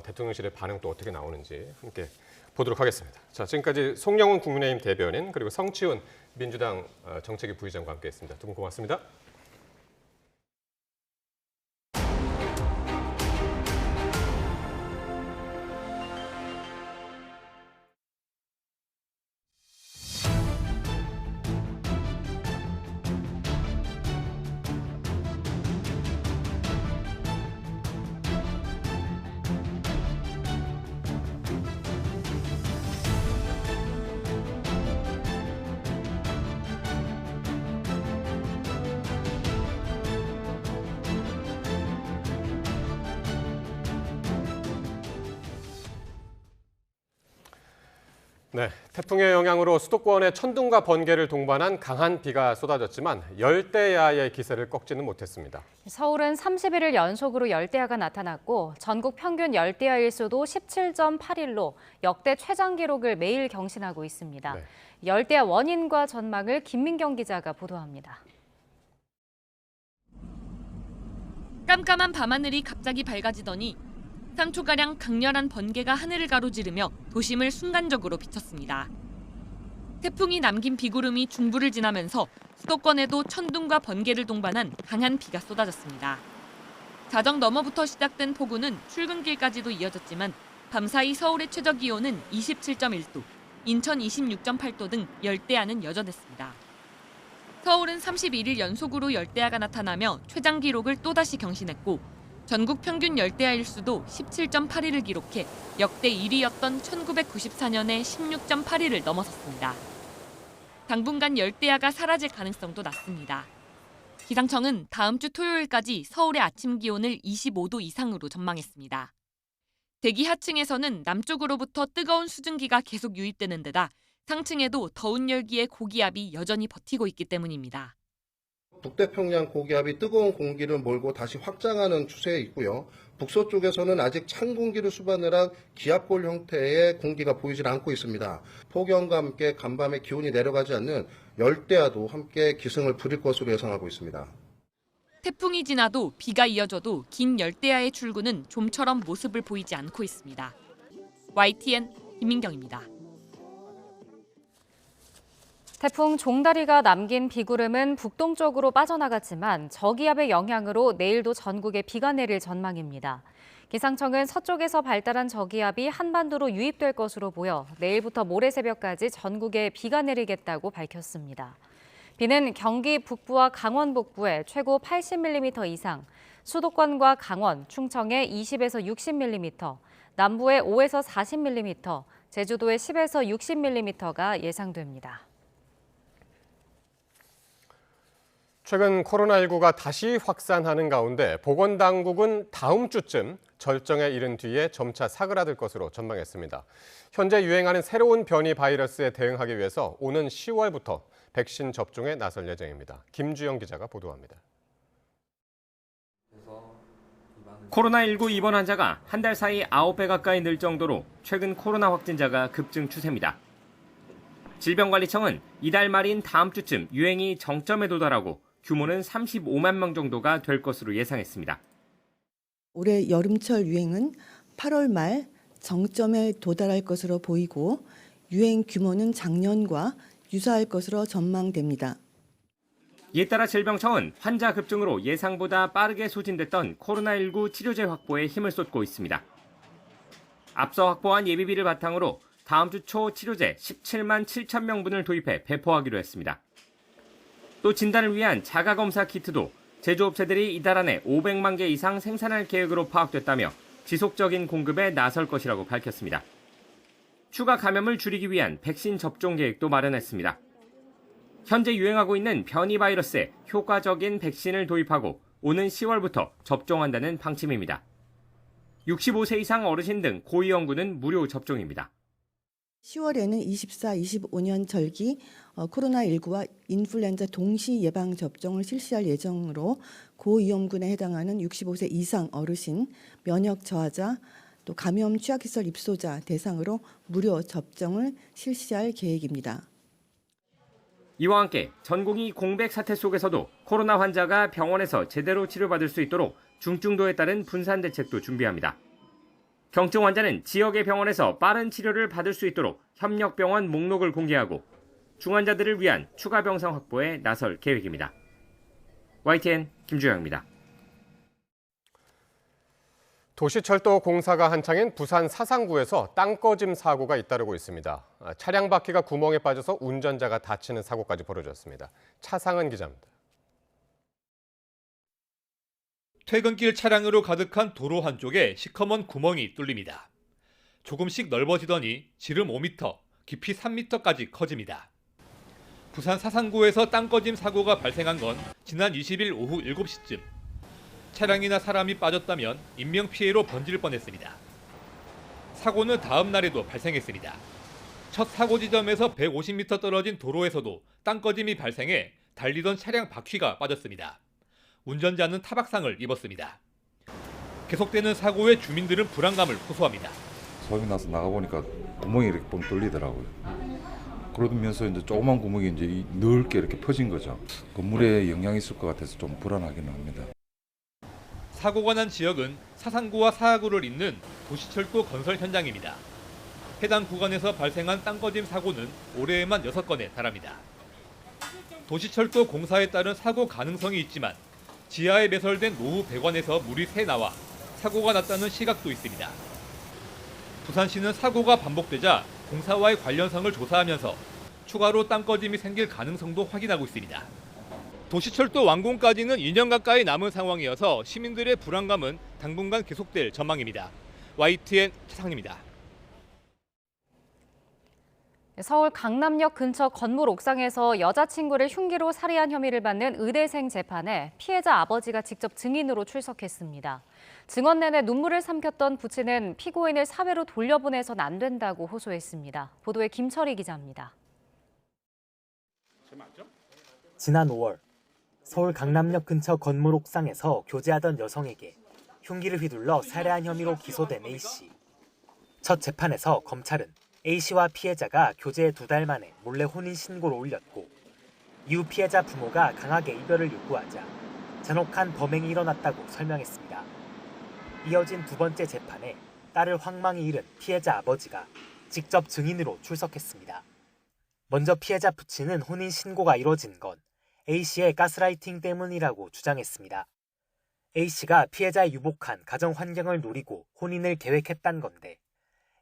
대통령실의 반응 또 어떻게 나오는지 함께 보도록 하겠습니다. 자, 지금까지 송영훈 국민의힘 대변인, 그리고 성치훈 민주당 정책위 부의장과 함께했습니다. 두 분 고맙습니다. 네, 태풍의 영향으로 수도권에 천둥과 번개를 동반한 강한 비가 쏟아졌지만 열대야의 기세를 꺾지는 못했습니다. 서울은 31일 연속으로 열대야가 나타났고 전국 평균 열대야 일수도 17.81로 역대 최장 기록을 매일 경신하고 있습니다. 열대야 원인과 전망을 김민경 기자가 보도합니다. 깜깜한 밤하늘이 갑자기 밝아지더니 상초가량 강렬한 번개가 하늘을 가로지르며 도심을 순간적으로 비췄습니다. 태풍이 남긴 비구름이 중부를 지나면서 수도권에도 천둥과 번개를 동반한 강한 비가 쏟아졌습니다. 자정 너머부터 시작된 폭우는 출근길까지도 이어졌지만 밤사이 서울의 최저기온은 27.1도, 인천 26.8도 등 열대야는 여전했습니다. 서울은 31일 연속으로 열대야가 나타나며 최장 기록을 또다시 경신했고 전국 평균 열대야 일수도 17.81을 기록해 역대 1위였던 1994년의 16.81을 넘어섰습니다. 당분간 열대야가 사라질 가능성도 낮습니다. 기상청은 다음 주 토요일까지 서울의 아침 기온을 25도 이상으로 전망했습니다. 대기 하층에서는 남쪽으로부터 뜨거운 수증기가 계속 유입되는 데다 상층에도 더운 열기의 고기압이 여전히 버티고 있기 때문입니다. 북태평양 고기압이 뜨거운 공기를 몰고 다시 확장하는 추세에 있고요. 북서쪽에서는 아직 찬 공기를 수반을 한 기압골 형태의 공기가 보이질 않고 있습니다. 폭염과 함께 간밤에 기온이 내려가지 않는 열대야도 함께 기승을 부릴 것으로 예상하고 있습니다. 태풍이 지나도 비가 이어져도 긴 열대야의 출구는 좀처럼 모습을 보이지 않고 있습니다. YTN 김민경입니다. 태풍 종다리가 남긴 비구름은 북동쪽으로 빠져나갔지만 저기압의 영향으로 내일도 전국에 비가 내릴 전망입니다. 기상청은 서쪽에서 발달한 저기압이 한반도로 유입될 것으로 보여 내일부터 모레 새벽까지 전국에 비가 내리겠다고 밝혔습니다. 비는 경기 북부와 강원 북부에 최고 80mm 이상, 수도권과 강원, 충청에 20에서 60mm, 남부에 5에서 40mm, 제주도에 10에서 60mm가 예상됩니다. 최근 코로나19가 다시 확산하는 가운데 보건당국은 다음 주쯤 절정에 이른 뒤에 점차 사그라들 것으로 전망했습니다. 현재 유행하는 새로운 변이 바이러스에 대응하기 위해서 오는 10월부터 백신 접종에 나설 예정입니다. 김주영 기자가 보도합니다. 코로나19 입원 환자가 한 달 사이 9배 가까이 늘 정도로 최근 코로나 확진자가 급증 추세입니다. 질병관리청은 이달 말인 다음 주쯤 유행이 정점에 도달하고 규모는 35만 명 정도가 될 것으로 예상했습니다. 올해 여름철 유행은 8월 말 정점에 도달할 것으로 보이고 유행 규모는 작년과 유사할 것으로 전망됩니다. 이에 따라 질병청은 환자 급증으로 예상보다 빠르게 소진됐던 코로나19 치료제 확보에 힘을 쏟고 있습니다. 앞서 확보한 예비비를 바탕으로 다음 주 초 치료제 17만 7천 명분을 도입해 배포하기로 했습니다. 또 진단을 위한 자가검사 키트도 제조업체들이 이달 안에 500만 개 이상 생산할 계획으로 파악됐다며 지속적인 공급에 나설 것이라고 밝혔습니다. 추가 감염을 줄이기 위한 백신 접종 계획도 마련했습니다. 현재 유행하고 있는 변이 바이러스에 효과적인 백신을 도입하고 오는 10월부터 접종한다는 방침입니다. 65세 이상 어르신 등 고위험군은 무료 접종입니다. 10월에는 24, 25년 절기 코로나19와 인플루엔자 동시 예방 접종을 실시할 예정으로 고위험군에 해당하는 65세 이상 어르신, 면역 저하자, 또 감염 취약시설 입소자 대상으로 무료 접종을 실시할 계획입니다. 이와 함께 전국이 공백 사태 속에서도 코로나 환자가 병원에서 제대로 치료받을 수 있도록 중증도에 따른 분산 대책도 준비합니다. 경증 환자는 지역의 병원에서 빠른 치료를 받을 수 있도록 협력병원 목록을 공개하고 중환자들을 위한 추가 병상 확보에 나설 계획입니다. YTN 김주영입니다. 도시철도 공사가 한창인 부산 사상구에서 땅꺼짐 사고가 잇따르고 있습니다. 차량 바퀴가 구멍에 빠져서 운전자가 다치는 사고까지 벌어졌습니다. 차상은 기자입니다. 퇴근길 차량으로 가득한 도로 한쪽에 시커먼 구멍이 뚫립니다. 조금씩 넓어지더니 지름 5m, 깊이 3m까지 커집니다. 부산 사상구에서 땅꺼짐 사고가 발생한 건 지난 20일 오후 7시쯤. 차량이나 사람이 빠졌다면 인명피해로 번질 뻔했습니다. 사고는 다음 날에도 발생했습니다. 첫 사고 지점에서 150m 떨어진 도로에서도 땅꺼짐이 발생해 달리던 차량 바퀴가 빠졌습니다. 운전자는 타박상을 입었습니다. 계속되는 사고에 주민들은 불안감을 호소합니다. 소음이 나서 나가보니까 구멍이 이렇게 뻥 뚫리더라고요. 그러면서 이제 조그만 구멍이 이제 넓게 이렇게 퍼진 거죠. 건물에 영향이 있을 것 같아서 좀 불안하기는 합니다. 사고가 난 지역은 사상구와 사하구를 잇는 도시철도 건설 현장입니다. 해당 구간에서 발생한 땅꺼짐 사고는 올해에만 6건에 달합니다. 도시철도 공사에 따른 사고 가능성이 있지만 지하에 매설된 노후 배관에서 물이 새 나와 사고가 났다는 시각도 있습니다. 부산시는 사고가 반복되자 공사와의 관련성을 조사하면서 추가로 땅꺼짐이 생길 가능성도 확인하고 있습니다. 도시철도 완공까지는 2년 가까이 남은 상황이어서 시민들의 불안감은 당분간 계속될 전망입니다. YTN 최상입니다. 서울 강남역 근처 건물 옥상에서 여자친구를 흉기로 살해한 혐의를 받는 의대생 재판에 피해자 아버지가 직접 증인으로 출석했습니다. 증언 내내 눈물을 삼켰던 부친은 피고인을 사회로 돌려보내선 안 된다고 호소했습니다. 보도에 김철희 기자입니다. 지난 5월 서울 강남역 근처 건물 옥상에서 교제하던 여성에게 흉기를 휘둘러 살해한 혐의로 기소된 A씨. 첫 재판에서 검찰은 A씨와 피해자가 교제 2달 만에 몰래 혼인신고를 올렸고 이후 피해자 부모가 강하게 이별을 요구하자 잔혹한 범행이 일어났다고 설명했습니다. 이어진 두 번째 재판에 딸을 황망히 잃은 피해자 아버지가 직접 증인으로 출석했습니다. 먼저 피해자 부친은 혼인신고가 이뤄진 건 A씨의 가스라이팅 때문이라고 주장했습니다. A씨가 피해자에 유복한 가정 환경을 노리고 혼인을 계획했단 건데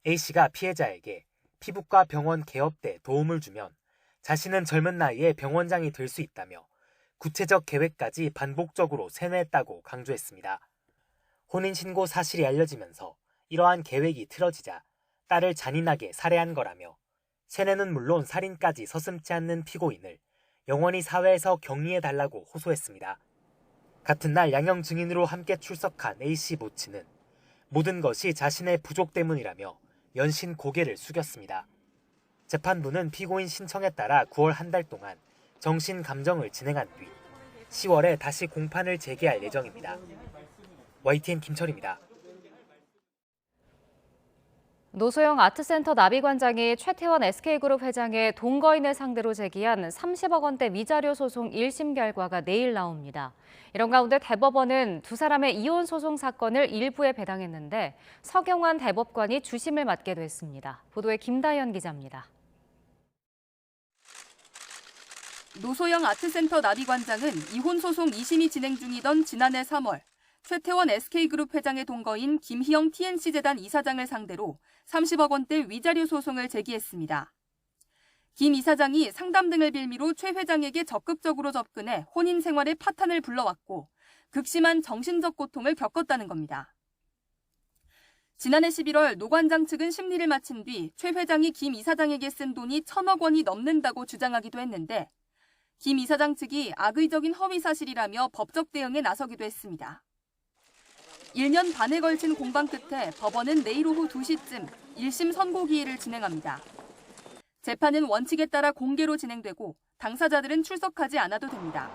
A씨가 피해자에게 피부과 병원 개업 때 도움을 주면 자신은 젊은 나이에 병원장이 될 수 있다며 구체적 계획까지 반복적으로 세뇌했다고 강조했습니다. 혼인신고 사실이 알려지면서 이러한 계획이 틀어지자 딸을 잔인하게 살해한 거라며 세뇌는 물론 살인까지 서슴지 않는 피고인을 영원히 사회에서 격리해달라고 호소했습니다. 같은 날 양형 증인으로 함께 출석한 A씨 모친은 모든 것이 자신의 부족 때문이라며 연신 고개를 숙였습니다. 재판부는 피고인 신청에 따라 9월 한 달 동안 정신 감정을 진행한 뒤 10월에 다시 공판을 재개할 예정입니다. YTN 김철입니다. 노소영 아트센터 나비관장이 최태원 SK그룹 회장의 동거인을 상대로 제기한 30억 원대 위자료 소송 1심 결과가 내일 나옵니다. 이런 가운데 대법원은 두 사람의 이혼 소송 사건을 일부에 배당했는데 서경환 대법관이 주심을 맡게 됐습니다. 보도에 김다현 기자입니다. 노소영 아트센터 나비관장은 이혼 소송 2심이 진행 중이던 지난해 3월 최태원 SK그룹 회장의 동거인 김희영 TNC재단 이사장을 상대로 30억 원대 위자료 소송을 제기했습니다. 김 이사장이 상담 등을 빌미로 최 회장에게 적극적으로 접근해 혼인 생활에 파탄을 불러왔고 극심한 정신적 고통을 겪었다는 겁니다. 지난해 11월 노 관장 측은 심리를 마친 뒤 최 회장이 김 이사장에게 쓴 돈이 1,000억 원이 넘는다고 주장하기도 했는데 김 이사장 측이 악의적인 허위 사실이라며 법적 대응에 나서기도 했습니다. 1년 반에 걸친 공방 끝에 법원은 내일 오후 2시쯤 1심 선고기일을 진행합니다. 재판은 원칙에 따라 공개로 진행되고 당사자들은 출석하지 않아도 됩니다.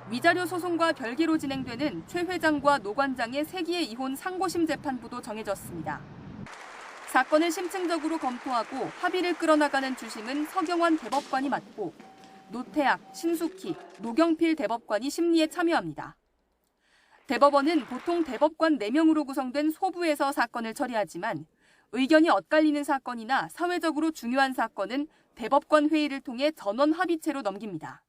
위자료 소송과 별개로 진행되는 최 회장과 노 관장의 3기의 이혼 상고심 재판부도 정해졌습니다. 사건을 심층적으로 검토하고 합의를 끌어나가는 주심은 서경환 대법관이 맡고 노태학, 신숙희, 노경필 대법관이 심리에 참여합니다. 대법원은 보통 대법관 4명으로 구성된 소부에서 사건을 처리하지만 의견이 엇갈리는 사건이나 사회적으로 중요한 사건은 대법관 회의를 통해 전원 합의체로 넘깁니다.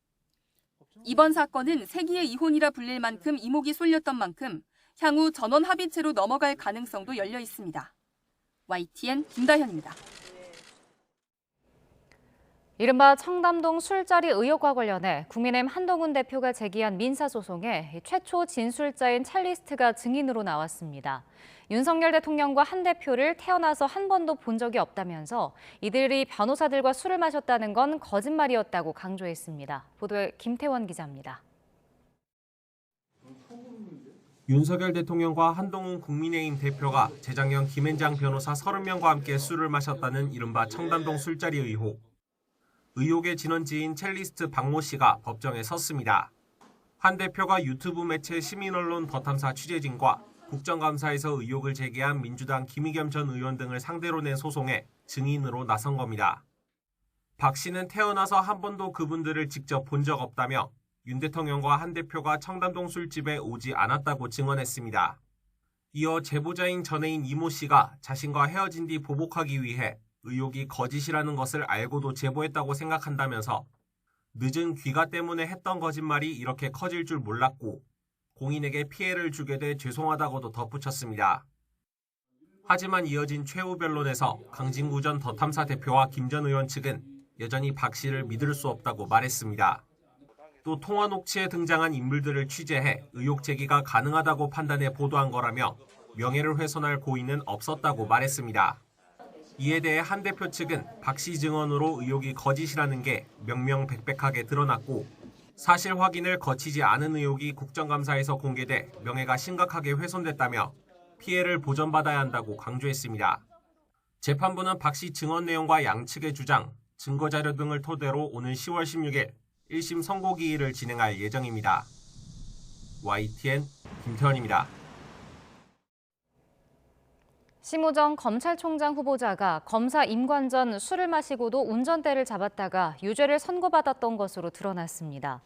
이번 사건은 3기의 이혼이라 불릴 만큼 이목이 쏠렸던 만큼 향후 전원 합의체로 넘어갈 가능성도 열려 있습니다. YTN 김다현입니다. 이른바 청담동 술자리 의혹과 관련해 국민의힘 한동훈 대표가 제기한 민사소송에 최초 진술자인 첼리스트가 증인으로 나왔습니다. 윤석열 대통령과 한 대표를 태어나서 한 번도 본 적이 없다면서 이들이 변호사들과 술을 마셨다는 건 거짓말이었다고 강조했습니다. 보도에 김태원 기자입니다. 윤석열 대통령과 한동훈 국민의힘 대표가 재작년 김앤장 변호사 30명과 함께 술을 마셨다는 이른바 청담동 술자리 의혹. 의혹의 진원지인 첼리스트 박모 씨가 법정에 섰습니다. 한 대표가 유튜브 매체 시민언론 더탐사 취재진과 국정감사에서 의혹을 제기한 민주당 김의겸 전 의원 등을 상대로 낸 소송에 증인으로 나선 겁니다. 박 씨는 태어나서 한 번도 그분들을 직접 본 적 없다며 윤 대통령과 한 대표가 청담동 술집에 오지 않았다고 증언했습니다. 이어 제보자인 전애인 이모 씨가 자신과 헤어진 뒤 보복하기 위해 의혹이 거짓이라는 것을 알고도 제보했다고 생각한다면서 늦은 귀가 때문에 했던 거짓말이 이렇게 커질 줄 몰랐고 공인에게 피해를 주게 돼 죄송하다고도 덧붙였습니다. 하지만 이어진 최후 변론에서 강진구 전 더탐사 대표와 김 전 의원 측은 여전히 박 씨를 믿을 수 없다고 말했습니다. 또 통화 녹취에 등장한 인물들을 취재해 의혹 제기가 가능하다고 판단해 보도한 거라며 명예를 훼손할 고의는 없었다고 말했습니다. 이에 대해 한 대표 측은 박 씨 증언으로 의혹이 거짓이라는 게 명명백백하게 드러났고 사실 확인을 거치지 않은 의혹이 국정감사에서 공개돼 명예가 심각하게 훼손됐다며 피해를 보전받아야 한다고 강조했습니다. 재판부는 박 씨 증언 내용과 양측의 주장, 증거자료 등을 토대로 오는 10월 16일 1심 선고기일을 진행할 예정입니다. YTN 김태원입니다. 심우정 검찰총장 후보자가 검사 임관 전 술을 마시고도 운전대를 잡았다가 유죄를 선고받았던 것으로 드러났습니다.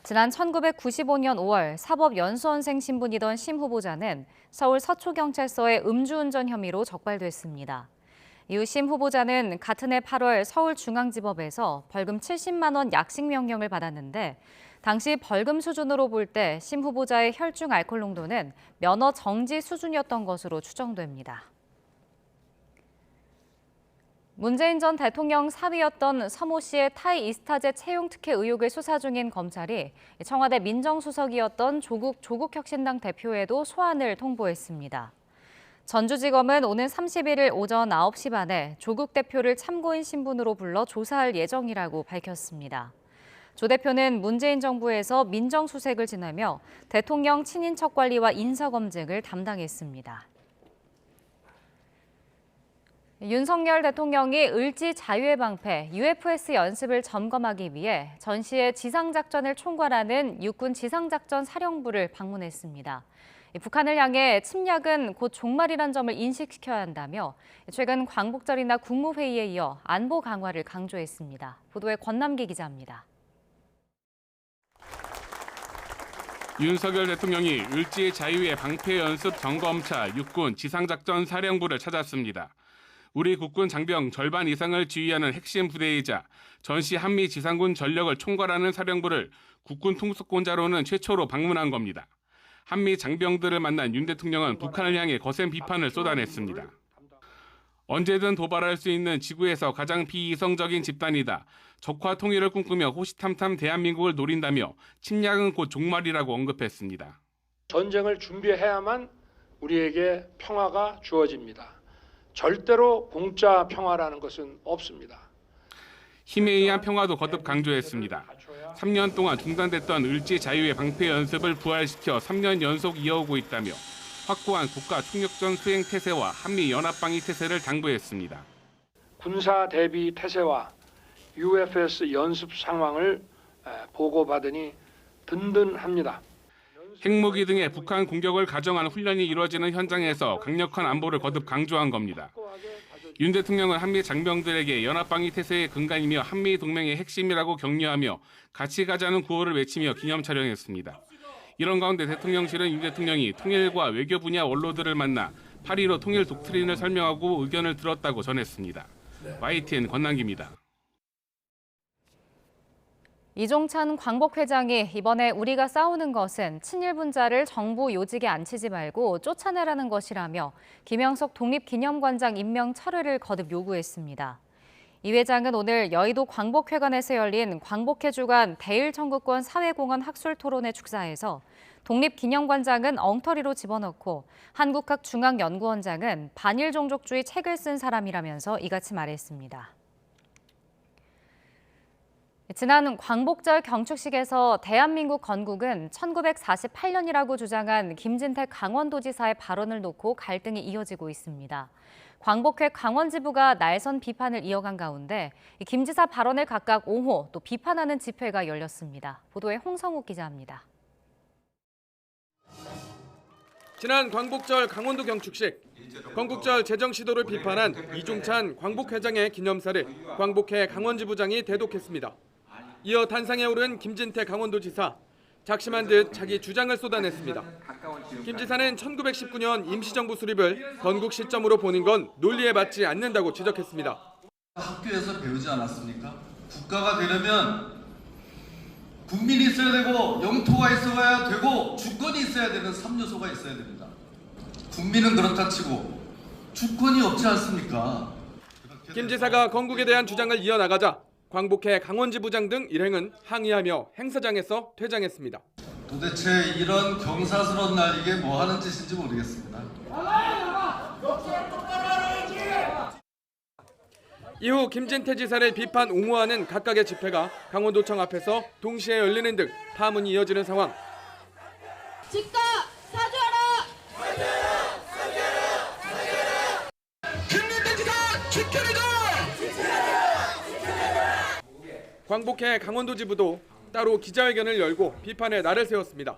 지난 1995년 5월 사법연수원생 신분이던 심 후보자는 서울 서초경찰서의 음주운전 혐의로 적발됐습니다. 이후 심 후보자는 같은 해 8월 서울중앙지법에서 벌금 70만 원 약식 명령을 받았는데 당시 벌금 수준으로 볼 때 심 후보자의 혈중 알코올 농도는 면허 정지 수준이었던 것으로 추정됩니다. 문재인 전 대통령 사위였던 서모 씨의 타이 이스타제 채용 특혜 의혹을 수사 중인 검찰이 청와대 민정수석이었던 조국혁신당 대표에도 소환을 통보했습니다. 전주지검은 오는 31일 오전 9시 반에 조국 대표를 참고인 신분으로 불러 조사할 예정이라고 밝혔습니다. 조 대표는 문재인 정부에서 민정수석을 지내며 대통령 친인척 관리와 인사검증을 담당했습니다. 윤석열 대통령이 을지 자유의 방패 UFS 연습을 점검하기 위해 전시의 지상작전을 총괄하는 육군 지상작전 사령부를 방문했습니다. 북한을 향해 침략은 곧 종말이란 점을 인식시켜야 한다며 최근 광복절이나 국무회의에 이어 안보 강화를 강조했습니다. 보도에 권남기 기자입니다. 윤석열 대통령이 을지 자유의 방패 연습 점검차 육군 지상작전 사령부를 찾았습니다. 우리 국군 장병 절반 이상을 지휘하는 핵심 부대이자 전시 한미 지상군 전력을 총괄하는 사령부를 국군 통수권자로는 최초로 방문한 겁니다. 한미 장병들을 만난 윤 대통령은 북한을 향해 거센 비판을 쏟아냈습니다. 언제든 도발할 수 있는 지구에서 가장 비이성적인 집단이다. 적화 통일을 꿈꾸며 호시탐탐 대한민국을 노린다며 침략은 곧 종말이라고 언급했습니다. 전쟁을 준비해야만 우리에게 평화가 주어집니다. 절대로 공짜 평화라는 것은 없습니다. 힘에 의한 평화도 거듭 강조했습니다. 3년 동안 중단됐던 을지 자유의 방패 연습을 부활시켜 3년 연속 이어오고 있다며 확고한 국가 총력전 수행 태세와 한미 연합방위 태세를 당부했습니다. 군사 대비 태세와 UFS 연습 상황을 보고받으니 든든합니다. 핵무기 등의 북한 공격을 가정한 훈련이 이루어지는 현장에서 강력한 안보를 거듭 강조한 겁니다. 윤 대통령은 한미 장병들에게 연합방위 태세의 근간이며 한미 동맹의 핵심이라고 격려하며 같이 가자는 구호를 외치며 기념 촬영했습니다. 이런 가운데 대통령실은 윤 대통령이 통일과 외교 분야 원로들을 만나 8.15 통일 독트린을 설명하고 의견을 들었다고 전했습니다. YTN 권남기입니다. 이종찬 광복회장이 이번에 우리가 싸우는 것은 친일분자를 정부 요직에 앉히지 말고 쫓아내라는 것이라며 김영석 독립기념관장 임명 철회를 거듭 요구했습니다. 이 회장은 오늘 여의도 광복회관에서 열린 광복회 주간 대일청구권 사회공헌 학술토론회 축사에서 독립기념관장은 엉터리로 집어넣고 한국학 중앙연구원장은 반일종족주의 책을 쓴 사람이라면서 이같이 말했습니다. 지난 광복절 경축식에서 대한민국 건국은 1948년이라고 주장한 김진태 강원도지사의 발언을 놓고 갈등이 이어지고 있습니다. 광복회 강원지부가 날선 비판을 이어간 가운데 김 지사 발언을 각각 옹호 또 비판하는 집회가 열렸습니다. 보도에 홍성욱 기자입니다. 지난 광복절 강원도 경축식, 건국절 제정 시도를 비판한 이종찬 광복회장의 기념사를 광복회 강원지부장이 대독했습니다. 이어 단상에 오른 김진태 강원도지사, 작심한 듯 자기 주장을 쏟아냈습니다. 김 지사는 1919년 임시정부 수립을 건국 시점으로 보는 건 논리에 맞지 않는다고 지적했습니다. 학교에서 배우지 않았습니까? 국가가 되려면 국민이 있어야 되고 영토가 있어야 되고 주권이 있어야 되는 3요소가 있어야 됩니다. 국민은 그렇다 치고 주권이 없지 않습니까? 김 지사가 건국에 대한 주장을 이어나가자 광복회 강원지부장 등 일행은 항의하며 행사장에서 퇴장했습니다. 도대체 이런 경사스러운 날 이게 뭐 하는 짓인지 모르겠습니다. 이후 김진태 지사를 비판 옹호하는 각각의 집회가 강원도청 앞에서 동시에 열리는 등 파문이 이어지는 상황. 집값 사죄하라! 사죄하라! 사죄하라! 사죄하라! 김진태 지사 지켜내자! 광복회 강원도지부도 따로 기자회견을 열고 비판의 날을 세웠습니다.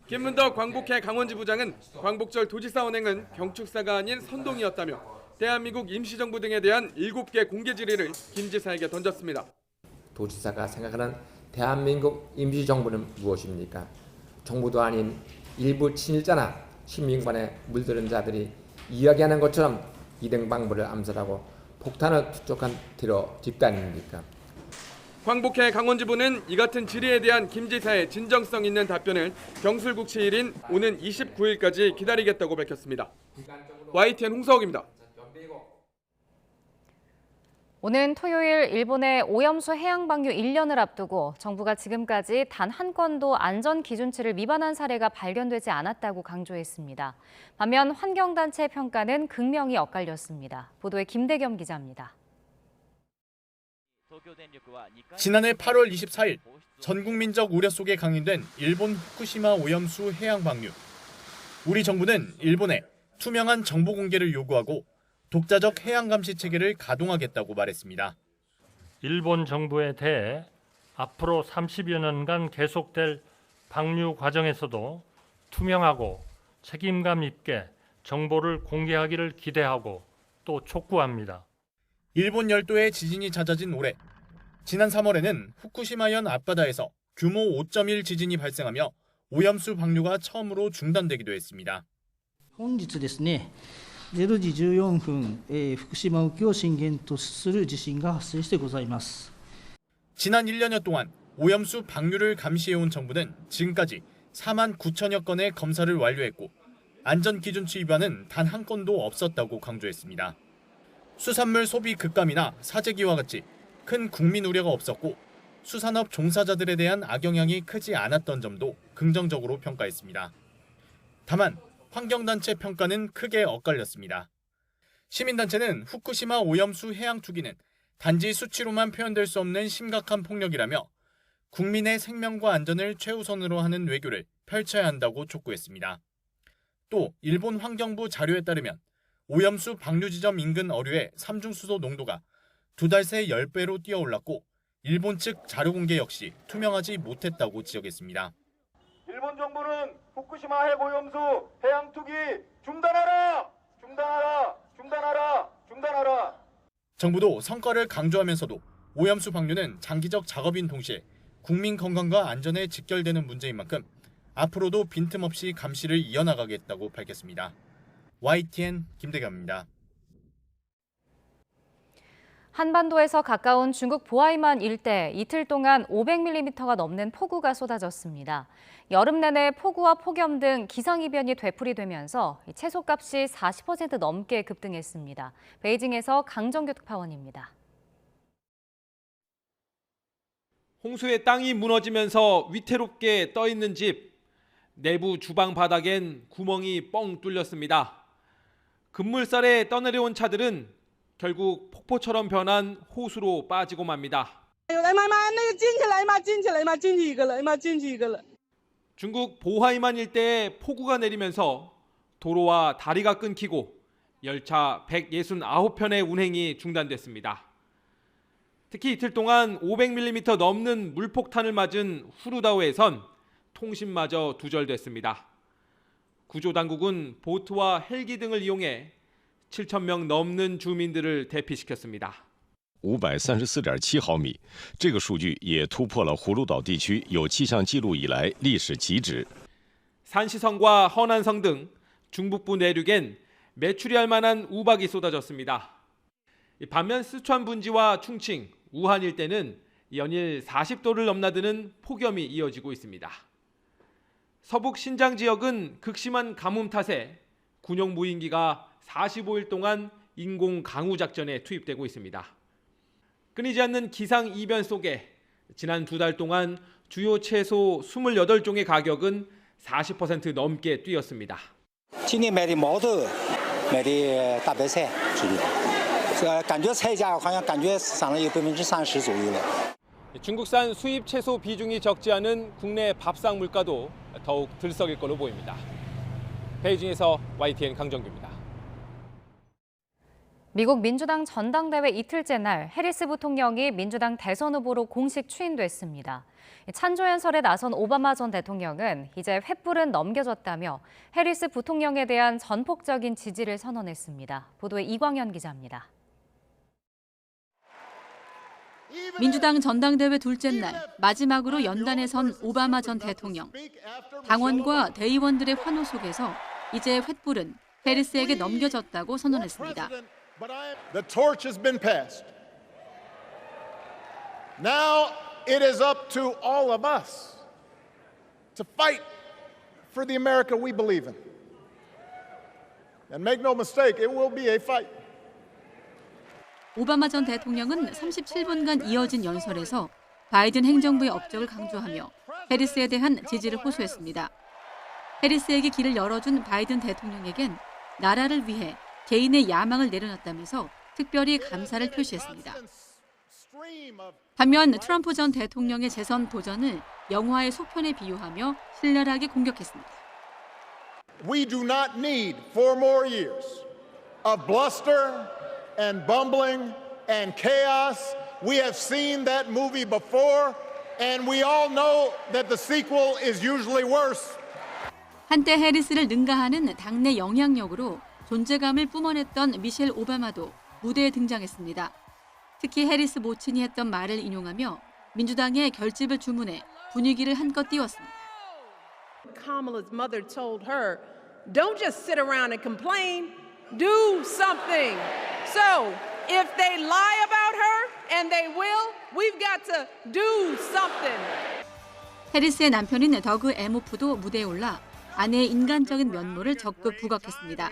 김문덕 광복회 강원지부장은 광복절 도지사 언행은 경축사가 아닌 선동이었다며 대한민국 임시정부 등에 대한 7개 공개 질의를 김 지사에게 던졌습니다. 도지사가 생각하는 대한민국 임시정부는 무엇입니까? 정부도 아닌 일부 친일자나 신민관에 물들은 자들이 이야기하는 것처럼 이등방부를 암살하고 폭탄을 투척한 테러 집단입니까? 광복회 강원지부는 이 같은 질의에 대한 김 지사의 진정성 있는 답변을 경술국치일인 오는 29일까지 기다리겠다고 밝혔습니다. YTN 홍서욱입니다. 오는 토요일 일본의 오염수 해양 방류 1년을 앞두고 정부가 지금까지 단 한 건도 안전 기준치를 위반한 사례가 발견되지 않았다고 강조했습니다. 반면 환경단체 평가는 극명히 엇갈렸습니다. 보도에 김대겸 기자입니다. 지난해 8월 24일 전국민적 우려 속에 강행된 일본 후쿠시마 오염수 해양 방류. 우리 정부는 일본에 투명한 정보 공개를 요구하고 독자적 해양 감시 체계를 가동하겠다고 말했습니다. 일본 정부에 대해 앞으로 30여 년간 계속될 방류 과정에서도 투명하고 책임감 있게 정보를 공개하기를 기대하고 또 촉구합니다. 일본 열도의 지진이 잦아진 올해 지난 3월에는 후쿠시마현 앞바다에서 규모 5.1 지진이 발생하며 오염수 방류가 처음으로 중단되기도 했습니다. 本日ですね、0時14分、福島沖を震源とする地震が発生してございます。 지난 1년여 동안 오염수 방류를 감시해온 정부는 지금까지 4만 9천여 건의 검사를 완료했고 안전기준치 위반은 단 한 건도 없었다고 강조했습니다. 수산물 소비 급감이나 사재기와 같이 큰 국민 우려가 없었고 수산업 종사자들에 대한 악영향이 크지 않았던 점도 긍정적으로 평가했습니다. 다만 환경단체 평가는 크게 엇갈렸습니다. 시민단체는 후쿠시마 오염수 해양 투기는 단지 수치로만 표현될 수 없는 심각한 폭력이라며 국민의 생명과 안전을 최우선으로 하는 외교를 펼쳐야 한다고 촉구했습니다. 또 일본 환경부 자료에 따르면 오염수 방류 지점 인근 어류의 삼중수소 농도가 2달 새 10배로 뛰어올랐고 일본 측 자료 공개 역시 투명하지 못했다고 지적했습니다. 일본 정부는 후쿠시마 핵오염수 해양 투기 중단하라! 중단하라! 중단하라! 중단하라! 정부도 성과를 강조하면서도 오염수 방류는 장기적 작업인 동시에 국민 건강과 안전에 직결되는 문제인 만큼 앞으로도 빈틈없이 감시를 이어나가겠다고 밝혔습니다. YTN 김대겸입니다. 한반도에서 가까운 중국 보하이만 일대 이틀 동안 500mm가 넘는 폭우가 쏟아졌습니다. 여름 내내 폭우와 폭염 등 기상이변이 되풀이되면서 채소값이 40% 넘게 급등했습니다. 베이징에서 강정규 특파원입니다. 홍수의 땅이 무너지면서 위태롭게 떠있는 집. 내부 주방 바닥엔 구멍이 뻥 뚫렸습니다. 급물살에 떠내려온 차들은 결국 폭포처럼 변한 호수로 빠지고 맙니다. 중국 보하이만 일대에 폭우가 내리면서 도로와 다리가 끊기고 열차 169편의 운행이 중단됐습니다. 특히 이틀 동안 500mm 넘는 물폭탄을 맞은 후루다오에선 통신마저 두절됐습니다. 구조당국은 보트와 헬기 등을 이용해 7,000명 넘는 주민들을 대피시켰습니다. 534.7毫米，这个数据也突破了葫芦岛地区有气象记录以来历史极值。 산시성과 허난성 등 중북부 내륙엔 메추리할 만한 우박이 쏟아졌습니다. 반면 스촨 분지와 충칭, 우한 일대는 연일 40도를 넘나드는 폭염이 이어지고 있습니다. 서북 신장 지역은 극심한 가뭄 탓에 군용 무인기가 45일 동안 인공 강우 작전에 투입되고 있습니다. 끊이지 않는 기상 이변 속에 지난 2달 동안 주요 채소 28종의 가격은 40% 넘게 뛰었습니다. 今年买的毛豆，买的大白菜之类的，感觉菜价好像感觉涨了有30%左右了。 중국산 수입 채소 비중이 적지 않은 국내 밥상 물가도 더욱 들썩일 걸로 보입니다. 베이징에서 YTN 강정규입니다. 미국 민주당 전당대회 이틀째 날 해리스 부통령이 민주당 대선 후보로 공식 추인됐습니다. 찬조연설에 나선 오바마 전 대통령은 이제 횃불은 넘겨졌다며 해리스 부통령에 대한 전폭적인 지지를 선언했습니다. 보도에 이광현 기자입니다. 민주당 전당대회 둘째 날 마지막으로 연단에 선 오바마 전 대통령. 당원과 대의원들의 환호 속에서 이제 횃불은 해리스에게 넘겨졌다고 선언했습니다. The torch has been passed. Now it is up to all of us to fight for the America we believe in. And make no mistake, it will be a fight. 오바마 전 대통령은 37분간 이어진 연설에서 바이든 행정부의 업적을 강조하며 해리스에 대한 지지를 호소했습니다. 해리스에게 길을 열어준 바이든 대통령에겐 나라를 위해 개인의 야망을 내려놨다면서 특별히 감사를 표시했습니다. 반면 트럼프 전 대통령의 재선 도전을 영화의 속편에 비유하며 신랄하게 공격했습니다. We do not need 4 more years of bluster and bumbling and chaos. We have seen that movie before, and we all know that the sequel is usually worse. 한때 해리스를 능가하는 당내 영향력으로 존재감을 뿜어냈던 미셸 오바마도 무대에 등장했습니다. 특히 해리스 모친이 했던 말을 인용하며 민주당의 결집을 주문해 분위기를 한껏 띄웠습니다. Kamala's mother told her, "Don't just sit around and complain, do something." So, if they lie about her, and they will, we've got to do something. 해리스의 남편인 더그 에모프도 무대에 올라 아내의 인간적인 면모를 적극 부각했습니다.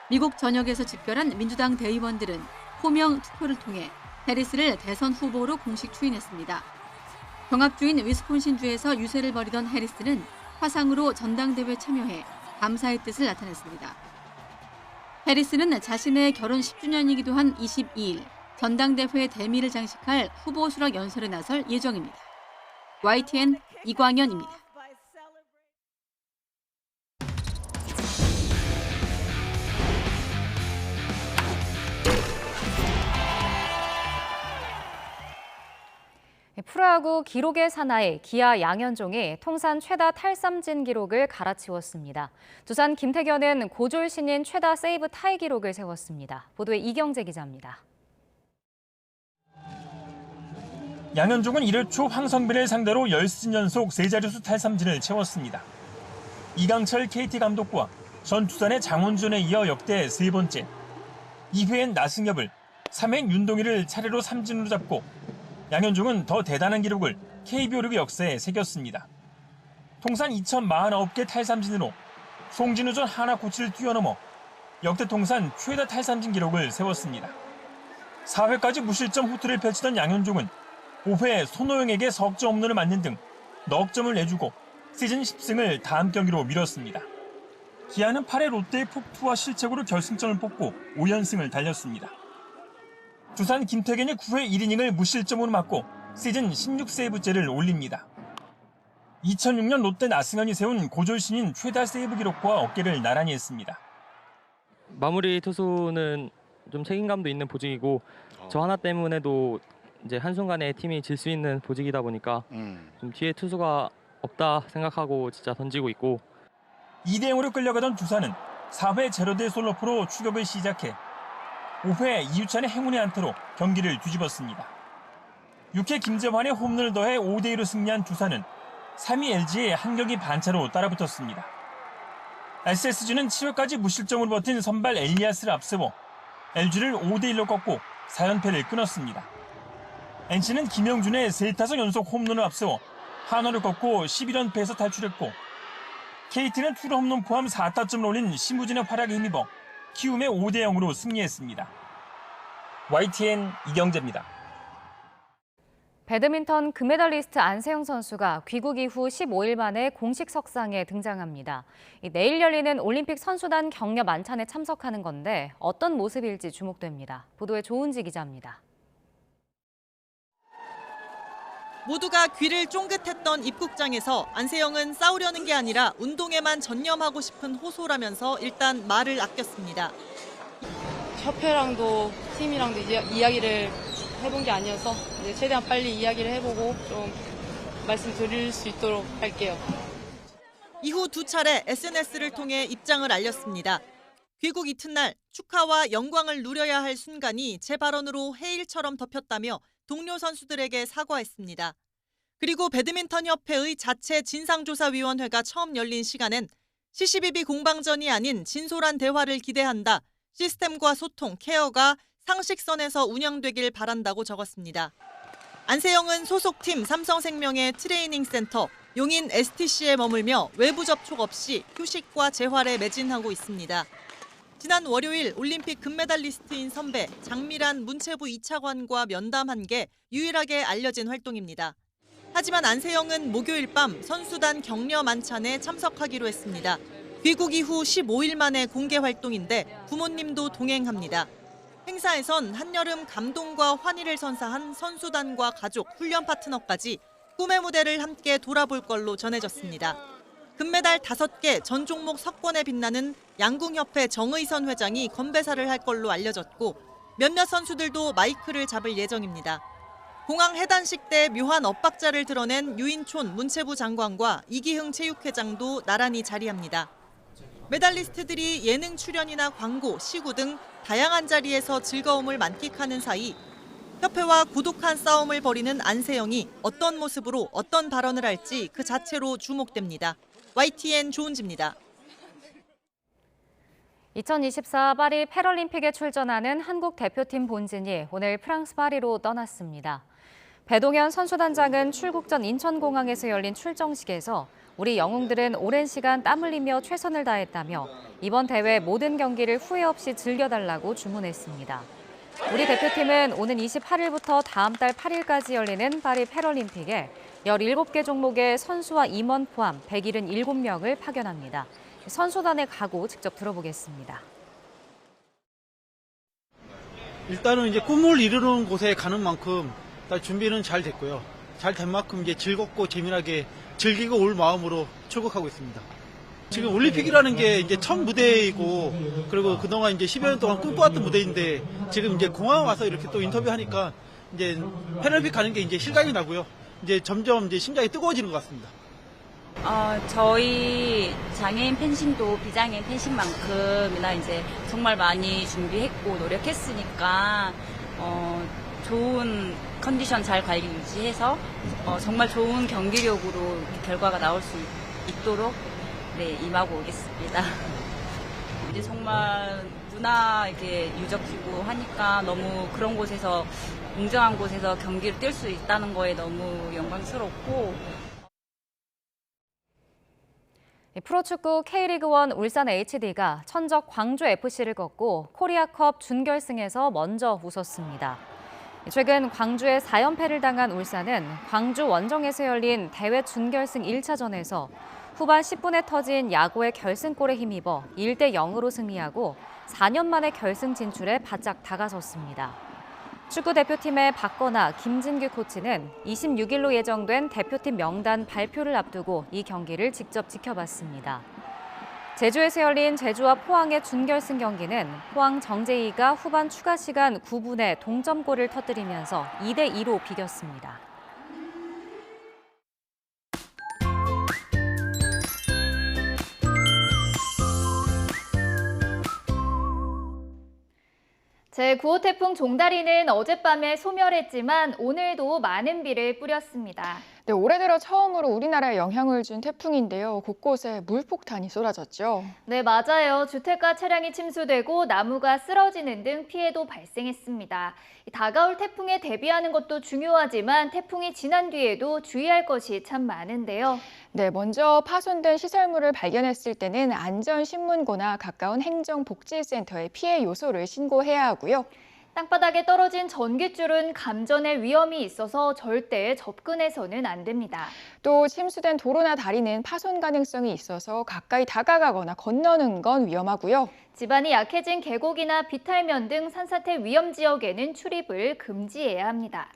미국 전역에서 집결한 민주당 대의원들은 호명 투표를 통해 해리스를 대선 후보로 공식 추인했습니다. 경합주인 위스콘신주에서 유세를 벌이던 해리스는 화상으로 전당대회에 참여해 감사의 뜻을 나타냈습니다. 해리스는 자신의 결혼 10주년이기도 한 22일 전당대회 대미를 장식할 후보 수락 연설에 나설 예정입니다. YTN 이광현입니다. 프로야구 기록의 사나이 기아 양현종이 통산 최다 탈삼진 기록을 갈아치웠습니다. 두산 김태견은 고졸 신인 최다 세이브 타이 기록을 세웠습니다. 보도에 이경재 기자입니다. 양현종은 1회 초 황성빈을 상대로 10시즌 연속 3자릿수 탈삼진을 채웠습니다. 이강철 KT 감독과 전 두산의 장원준에 이어 역대 3번째, 2회엔 나승엽을, 3회엔 윤동희를 차례로 삼진으로 잡고 양현종은 더 대단한 기록을 KBO 리그 역사에 새겼습니다. 통산 2,049개 탈삼진으로 송진우 전 하나 코치를 뛰어넘어 역대 통산 최다 탈삼진 기록을 세웠습니다. 4회까지 무실점 호투를 펼치던 양현종은 5회 손호영에게 석점 홈런을 맞는 등 넉 점을 내주고 시즌 10승을 다음 경기로 미뤘습니다. 기아는 8회 롯데의 폭투와 실책으로 결승점을 뽑고 5연승을 달렸습니다. 두산 김태균이 9회 1이닝을 무실점으로 맞고 시즌 16세이브째를 올립니다. 2006년 롯데 나승현이 세운 고졸 신인 최다 세이브 기록과 어깨를 나란히 했습니다. 마무리 투수는 좀 책임감도 있는 보직이고 저 하나 때문에도 이제 한순간에 팀이 질 수 있는 보직이다 보니까 좀 뒤에 투수가 없다 생각하고 진짜 던지고 있고 2대0으로 끌려가던 두산은 4회 제로대 솔로포로 추격을 시작해 5회 이유찬의 행운의 안타로 경기를 뒤집었습니다. 6회 김재환의 홈런을 더해 5대2로 승리한 두산은 3위 LG에 한 경기 반차로 따라붙었습니다. SSG는 7회까지 무실점으로 버틴 선발 엘리아스를 앞세워 LG를 5대1로 꺾고 4연패를 끊었습니다. NC는 김영준의 3타석 연속 홈런을 앞세워 한화를 꺾고 11연패에서 탈출했고 KT는 투런 홈런 포함 4타점을 올린 신무진의 활약에 힘입어 키움의 5대0으로 승리했습니다. YTN 이경재입니다. 배드민턴 금메달리스트 안세영 선수가 귀국 이후 15일 만에 공식 석상에 등장합니다. 내일 열리는 올림픽 선수단 격려 만찬에 참석하는 건데 어떤 모습일지 주목됩니다. 보도에 조은지 기자입니다. 모두가 귀를 쫑긋했던 입국장에서 안세영은 싸우려는 게 아니라 운동에만 전념하고 싶은 호소라면서 일단 말을 아꼈습니다. 협회랑도 팀이랑도 이야기를 해본 게 아니어서 이제 최대한 빨리 이야기를 해보고 좀 말씀드릴 수 있도록 할게요. 이후 2차례 SNS를 통해 입장을 알렸습니다. 귀국 이튿날 축하와 영광을 누려야 할 순간이 제 발언으로 해일처럼 덮였다며 동료 선수들에게 사과했습니다. 그리고 배드민턴 협회의 자체 진상조사위원회가 처음 열린 시간엔 CCBB 공방전이 아닌 진솔한 대화를 기대한다. 시스템과 소통, 케어가 상식선에서 운영되길 바란다고 적었습니다. 안세영은 소속팀 삼성생명의 트레이닝 센터 용인 STC에 머물며 외부 접촉 없이 휴식과 재활에 매진하고 있습니다. 지난 월요일 올림픽 금메달리스트인 선배 장미란 문체부 2차관과 면담한 게 유일하게 알려진 활동입니다. 하지만 안세영은 목요일 밤 선수단 격려 만찬에 참석하기로 했습니다. 귀국 이후 15일 만에 공개 활동인데 부모님도 동행합니다. 행사에선 한여름 감동과 환희를 선사한 선수단과 가족, 훈련 파트너까지 꿈의 무대를 함께 돌아볼 걸로 전해졌습니다. 금메달 5개 전 종목 석권에 빛나는 양궁협회 정의선 회장이 건배사를 할 걸로 알려졌고 몇몇 선수들도 마이크를 잡을 예정입니다. 공항 해단식 때 묘한 엇박자를 드러낸 유인촌 문체부 장관과 이기흥 체육회장도 나란히 자리합니다. 메달리스트들이 예능 출연이나 광고, 시구 등 다양한 자리에서 즐거움을 만끽하는 사이 협회와 고독한 싸움을 벌이는 안세영이 어떤 모습으로 어떤 발언을 할지 그 자체로 주목됩니다. YTN 조은지입니다. 2024 파리 패럴림픽에 출전하는 한국 대표팀 본진이 오늘 프랑스 파리로 떠났습니다. 배동현 선수단장은 출국 전 인천공항에서 열린 출정식에서 우리 영웅들은 오랜 시간 땀 흘리며 최선을 다했다며 이번 대회 모든 경기를 후회 없이 즐겨달라고 주문했습니다. 우리 대표팀은 오는 28일부터 다음 달 8일까지 열리는 파리 패럴림픽에 17개 종목의 선수와 임원 포함 177명을 파견합니다. 선수단의 각오 직접 들어보겠습니다. 일단은 이제 꿈을 이루는 곳에 가는 만큼 준비는 잘 됐고요. 잘 된 만큼 이제 즐겁고 재미나게 즐기고 올 마음으로 출국하고 있습니다. 지금 올림픽이라는 게 이제 첫 무대이고 그리고 그동안 이제 10여 년 동안 꿈꿔왔던 무대인데 지금 이제 공항 와서 이렇게 또 인터뷰하니까 이제 패럴림픽 가는 게 이제 실감이 나고요. 이제 점점 이제 심장이 뜨거워지는 것 같습니다. 저희 장애인 펜싱도 비장애인 펜싱만큼이나 이제 정말 많이 준비했고 노력했으니까 좋은 컨디션 잘 관리 유지해서 정말 좋은 경기력으로 결과가 나올 수 있도록 임하고 오겠습니다. 이제 정말 문화 이렇게 유적지고 하니까 너무 그런 곳에서 웅장한 곳에서 경기를 뛸 수 있다는 거에 너무 영광스럽고. 프로축구 K리그1 울산 HD가 천적 광주FC를 꺾고 코리아컵 준결승에서 먼저 웃었습니다. 최근 광주에 4연패를 당한 울산은 광주 원정에서 열린 대회 준결승 1차전에서 후반 10분에 터진 야구의 결승골에 힘입어 1대0으로 승리하고 4년 만에 결승 진출에 바짝 다가섰습니다. 축구대표팀의 박건아, 김진규 코치는 26일로 예정된 대표팀 명단 발표를 앞두고 이 경기를 직접 지켜봤습니다. 제주에서 열린 제주와 포항의 준결승 경기는 포항 정재희가 후반 추가 시간 9분에 동점골을 터뜨리면서 2대2로 비겼습니다. 제9호 태풍 종다리는 어젯밤에 소멸했지만 오늘도 많은 비를 뿌렸습니다. 네, 올해 들어 처음으로 우리나라에 영향을 준 태풍인데요. 곳곳에 물폭탄이 쏟아졌죠. 네, 맞아요. 주택가 차량이 침수되고 나무가 쓰러지는 등 피해도 발생했습니다. 다가올 태풍에 대비하는 것도 중요하지만 태풍이 지난 뒤에도 주의할 것이 참 많은데요. 네, 먼저 파손된 시설물을 발견했을 때는 안전신문고나 가까운 행정복지센터에 피해 요소를 신고해야 하고요. 땅바닥에 떨어진 전깃줄은 감전의 위험이 있어서 절대 접근해서는 안 됩니다. 또 침수된 도로나 다리는 파손 가능성이 있어서 가까이 다가가거나 건너는 건 위험하고요. 지반이 약해진 계곡이나 비탈면 등 산사태 위험 지역에는 출입을 금지해야 합니다.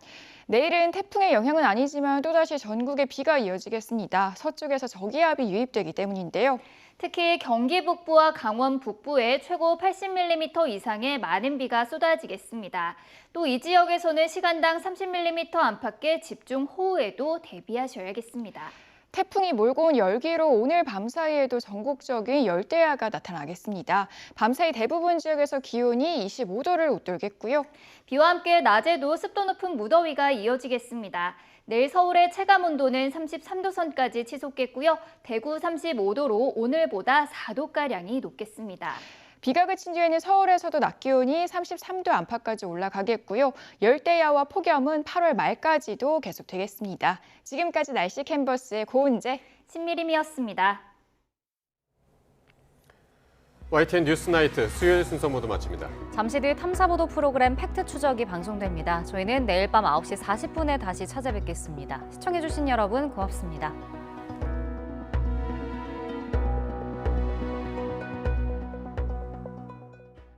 내일은 태풍의 영향은 아니지만 또다시 전국에 비가 이어지겠습니다. 서쪽에서 저기압이 유입되기 때문인데요. 특히 경기 북부와 강원 북부에 최고 80mm 이상의 많은 비가 쏟아지겠습니다. 또 이 지역에서는 시간당 30mm 안팎의 집중 호우에도 대비하셔야겠습니다. 태풍이 몰고 온 열기로 오늘 밤사이에도 전국적인 열대야가 나타나겠습니다. 밤사이 대부분 지역에서 기온이 25도를 웃돌겠고요. 비와 함께 낮에도 습도 높은 무더위가 이어지겠습니다. 내일 서울의 체감온도는 33도 선까지 치솟겠고요. 대구 35도로 오늘보다 4도가량이 높겠습니다. 비가 그친 뒤에는 서울에서도 낮 기온이 33도 안팎까지 올라가겠고요. 열대야와 폭염은 8월 말까지도 계속되겠습니다. 지금까지 날씨 캔버스의 고은재, 신미림이었습니다. YTN 뉴스나이트 수요일 순서 모두 마칩니다. 잠시 뒤 탐사보도 프로그램 팩트 추적이 방송됩니다. 저희는 내일 밤 9시 40분에 다시 찾아뵙겠습니다. 시청해주신 여러분 고맙습니다.